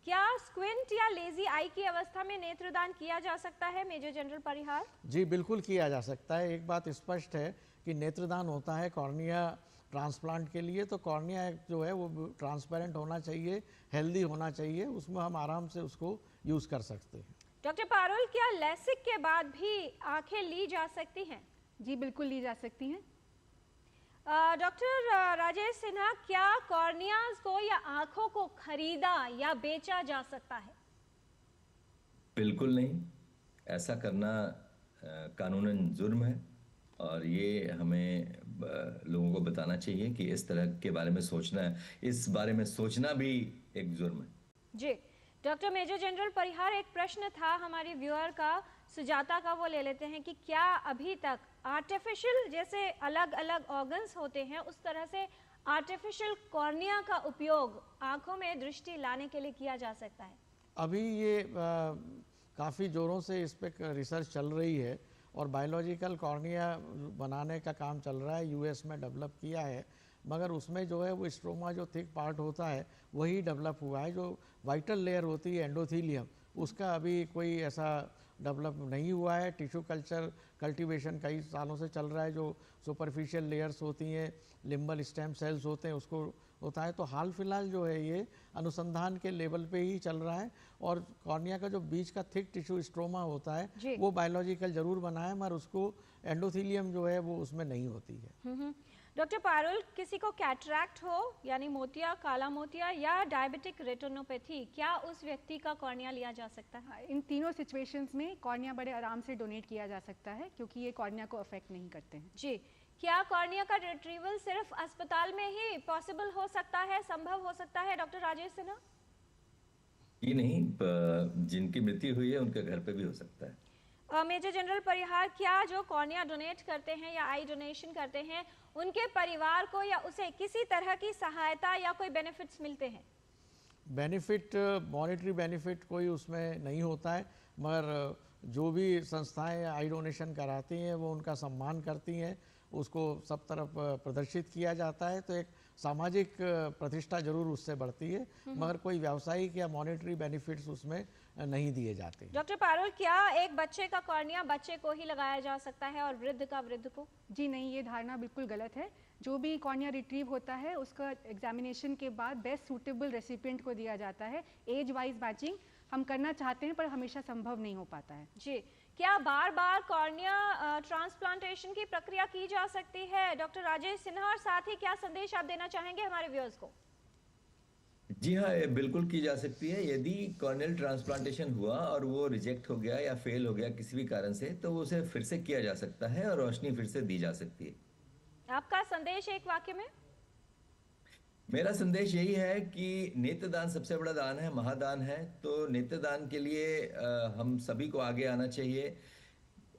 क्या स्क्विंट या लेजी आई की अवस्था में नेत्रदान किया जा सकता है? मेजर जनरल परिहार। जी बिल्कुल किया जा सकता है। एक बात स्पष्ट है कि नेत्रदान होता है कॉर्निया ट्रांसप्लांट के लिए, तो कॉर्निया जो है वो ट्रांसपेरेंट होना चाहिए, हेल्दी होना चाहिए, उसमें हम आराम से उसको यूज़ कर सकते हैं। डॉक्टर पारुल, क्या लेसिक के बाद भी आंखें ली जा सकती हैं? जी बिल्कुल ली जा सकती हैं। डॉक्टर राजेश सिन्हा, क्या कॉर्नियाज को या आंखों को खरीदा या बेचा जा सकता है? बिल्कुल नहीं, ऐसा करना कानूनन जुर्म है और ये हमें लोगों को बताना चाहिए कि इस तरह के बारे में सोचना, इस बारे में सोचना भी एक जुर्म है। जी डॉक्टर मेजर जनरल परिहार, एक प्रश्न था हमारी व्यूअर का, सुजाता का, वो ले लेते हैं कि क्या अभी तक आर्टिफिशियल जैसे अलग अलग ऑर्गन्स होते हैं उस तरह से आर्टिफिशियल कॉर्निया का उपयोग आंखों में दृष्टि लाने के लिए किया जा सकता है? अभी ये काफ़ी ज़ोरों से इस पर रिसर्च चल रही है और बायोलॉजिकल कॉर्निया बनाने का काम चल रहा है, यूएस में डेवलप किया है, मगर उसमें जो है वो स्ट्रोमा जो थिक पार्ट होता है वही डेवलप हुआ है, जो वाइटल लेयर होती है एंडोथीलियम उसका अभी कोई ऐसा डेवलप नहीं हुआ है। टिश्यू कल्चर कल्टीवेशन कई सालों से चल रहा है, जो सुपरफिशियल लेयर्स होती हैं, लिम्बल स्टेम सेल्स होते हैं, उसको होता है। तो हाल फिलहाल जो है ये अनुसंधान के लेवल पे ही चल रहा है और कॉर्निया का जो बीच का थिक टिश्यू स्ट्रोमा होता है वो बायोलॉजिकल जरूर बना है, मगर उसको एंडोथीलियम जो है वो उसमें नहीं होती है। डॉक्टर पारुल, किसी को कैटरैक्ट हो यानी मोतिया, काला मोतिया या डायबिटिक रेटिनोपैथी, क्या उस व्यक्ति का कॉर्निया लिया जा सकता है? इन तीनों सिचुएशंस में कॉर्निया बड़े आराम से डोनेट किया जा सकता है क्योंकि ये कॉर्निया को अफेक्ट नहीं करते हैं। जी, क्या कॉर्निया का रिट्रीवल सिर्फ अस्पताल में ही पॉसिबल हो सकता है, संभव हो सकता है डॉक्टर राजेश सिन्हा? ये नहीं, जिनकी मृत्यु हुई है उनके घर पे भी हो सकता है। मेजर जनरल परिहार, क्या जो कॉर्निया डोनेट करते हैं या आई डोनेशन करते हैं उनके परिवार को या उसे किसी तरह की सहायता या कोई बेनिफिट्स मिलते हैं? बेनिफिट, मॉनेटरी बेनिफिट कोई उसमें नहीं होता है, मगर जो भी संस्थाएं आई डोनेशन कराती हैं वो उनका सम्मान करती हैं, उसको सब तरफ प्रदर्शित किया जाता है, तो एक सामाजिक प्रतिष्ठा जरूर उससे बढ़ती है, मगर कोई व्यावसायिक या मॉनेटरी बेनिफिट्स उसमें नहीं दिए जाते। डॉक्टर पारुल, क्या एक बच्चे का कॉर्निया बच्चे को ही लगाया जा सकता है और वृद्ध का वृद्ध को? जी नहीं, ये धारणा बिल्कुल गलत है। जो भी कॉर्निया रिट्रीव होता है उसका एग्जामिनेशन के बाद बेस्ट सूटेबल रेसिपिएंट को दिया जाता है। एज वाइज मैचिंग हम करना चाहते हैं पर हमेशा संभव नहीं हो पाता है। जी, क्या बार बार कॉर्निया ट्रांसप्लांटेशन की प्रक्रिया की जा सकती है? डॉक्टर राजेश सिन्हा, और साथ ही क्या संदेश आप देना चाहेंगे हमारे व्यूअर्स को? जी हाँ, बिल्कुल की जा सकती है। यदि कॉर्नियल ट्रांसप्लांटेशन हुआ और वो रिजेक्ट हो गया या फेल हो गया किसी भी कारण से, तो उसे फिर से किया जा सकता है और रोशनी फिर से दी जा सकती है। आपका संदेश एक वाक्य में? मेरा संदेश यही है कि नेत्रदान सबसे बड़ा दान है, महादान है, तो नेत्रदान के लिए हम सभी को आगे आना चाहिए।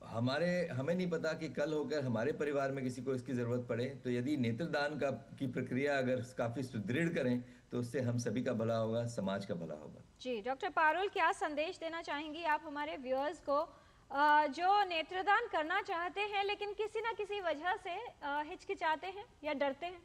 हमें नहीं पता कि कल होकर हमारे परिवार में किसी को इसकी जरूरत पड़े, तो यदि नेत्रदान की प्रक्रिया अगर काफी सुदृढ़ करें तो उससे हम सभी का भला होगा, समाज का भला होगा। जी, डॉक्टर पारुल, क्या संदेश देना चाहेंगी आप हमारे व्यूअर्स को जो नेत्रदान करना चाहते हैं लेकिन किसी ना किसी वजह से हिचकिचाते हैं या डरते हैं?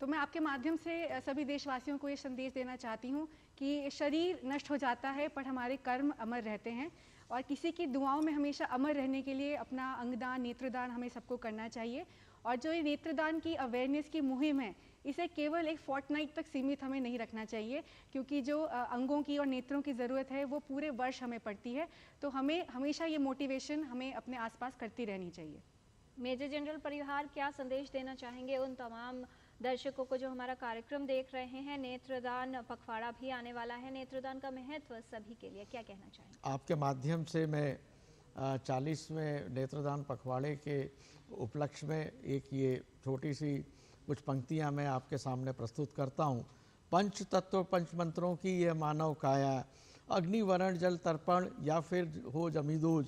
तो मैं आपके माध्यम से सभी देशवासियों को ये संदेश देना चाहती हूँ कि शरीर नष्ट हो जाता है पर हमारे कर्म अमर रहते हैं, और किसी की दुआओं में हमेशा अमर रहने के लिए अपना अंगदान, नेत्रदान हमें सबको करना चाहिए। और जो ये नेत्रदान की अवेयरनेस की मुहिम है, इसे केवल एक फोर्टनाइट तक सीमित हमें नहीं रखना चाहिए, क्योंकि जो अंगों की और नेत्रों की ज़रूरत है वो पूरे वर्ष हमें पड़ती है। तो हमें हमेशा ये मोटिवेशन हमें अपने आसपास करती रहनी चाहिए। मेजर जनरल परिहार, क्या संदेश देना चाहेंगे उन तमाम दर्शकों को जो हमारा कार्यक्रम देख रहे हैं? नेत्रदान पखवाड़ा भी आने वाला है, नेत्रदान का महत्व सभी के लिए, क्या कहना चाहेंगे? आपके माध्यम से मैं 40वें नेत्रदान पखवाड़े के उपलक्ष्य में एक ये छोटी सी कुछ पंक्तियां मैं आपके सामने प्रस्तुत करता हूँ। पंच तत्व पंच मंत्रों की ये मानव काया, अग्नि वरण जल तर्पण या फिर हो जमीदोज,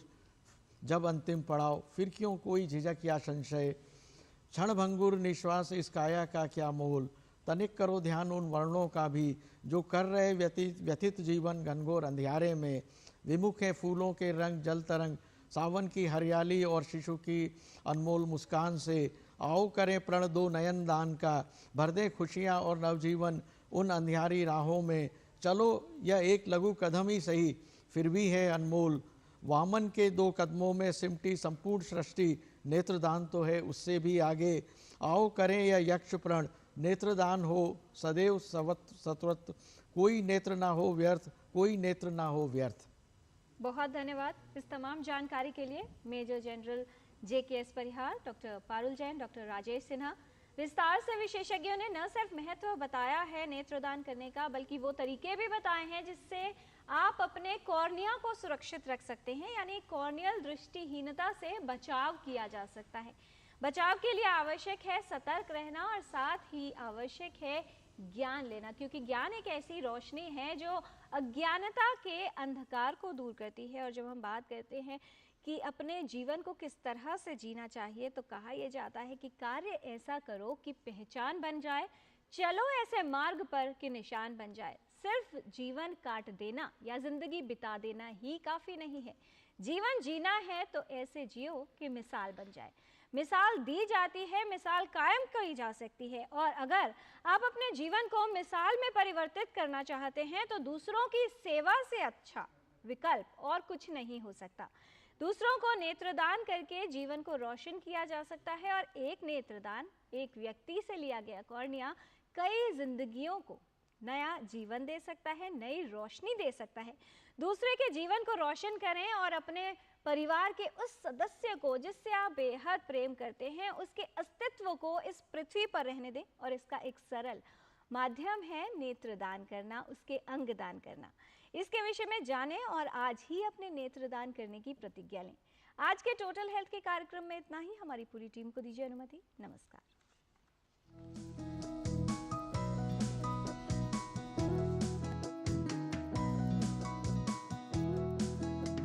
जब अंतिम पड़ाव फिर क्यों कोई झिझक या संशय, क्षण भंगुर निश्वास इस काया का क्या मोल, तनिक करो ध्यान उन वर्णों का भी जो कर रहे व्यथित जीवन घनघोर अंधियारे में, विमुख है फूलों के रंग जल तरंग, सावन की हरियाली और शिशु की अनमोल मुस्कान से, आओ करें प्रण दो नयन दान का, भर दे खुशियाँ और नवजीवन उन अंधियारी राहों में, चलो यह एक लघु कदम ही सही फिर भी है अनमोल, वामन के 2 कदमों में सिमटी संपूर्ण सृष्टि, नेत्रदान तो है उससे भी आगे, आओ करें यह यक्ष प्रण, नेत्रदान हो सदैव सत्वत, कोई नेत्र ना हो व्यर्थ, कोई नेत्र ना हो व्यर्थ। बहुत धन्यवाद इस तमाम जानकारी के लिए मेजर जनरल JKS परिहार, डॉक्टर पारुल जैन, डॉक्टर राजेश सिन्हा। विस्तार से विशेषज्ञों ने न सिर्फ महत्व बताया है नेत्रदान करने का, बल्कि वो तरीके भी बताए हैं जिससे आप अपने कॉर्निया को सुरक्षित रख सकते हैं, यानी कॉर्नियल दृष्टिहीनता से बचाव किया जा सकता है। बचाव के लिए आवश्यक है सतर्क रहना और साथ ही आवश्यक है ज्ञान लेना, क्योंकि ज्ञान एक ऐसी रोशनी है जो अज्ञानता के अंधकार को दूर करती है। और जब हम बात करते हैं कि अपने जीवन को किस तरह से जीना चाहिए, तो कहा यह जाता है कि कार्य ऐसा करो कि पहचान बन जाए, चलो ऐसे मार्ग पर कि निशान बन जाए। सिर्फ जीवन काट देना या जिंदगी बिता देना ही काफी नहीं है। जीवन जीना है तो ऐसे जियो कि मिसाल बन जाए। मिसाल दी जाती है, मिसाल कायम की जा सकती है। और अगर आप अपने जीवन को मिसाल में परिवर्तित करना चाहते हैं तो दूसरों की सेवा से अच्छा विकल्प और कुछ नहीं हो सकता। दूसरों को नेत्रदान करके जीवन को रोशन किया जा सकता है और एक नेत्रदान, एक व्यक्ति से लिया गया कॉर्निया कई जिंदगियों को नया जीवन दे सकता है, नई रोशनी दे सकता है। दूसरे के जीवन को रोशन करें और अपने परिवार के उस सदस्य को जिससे आप बेहद प्रेम करते हैं, उसके अस्तित्व को इस पृथ्वी पर रहने दें। और इसका एक सरल माध्यम है नेत्रदान करना, उसके अंग दान करना। इसके विषय में जानें और आज ही अपने नेत्रदान करने की प्रतिज्ञा लें। आज के टोटल हेल्थ के कार्यक्रम में इतना ही। हमारी पूरी टीम को दीजिए अनुमति। नमस्कार।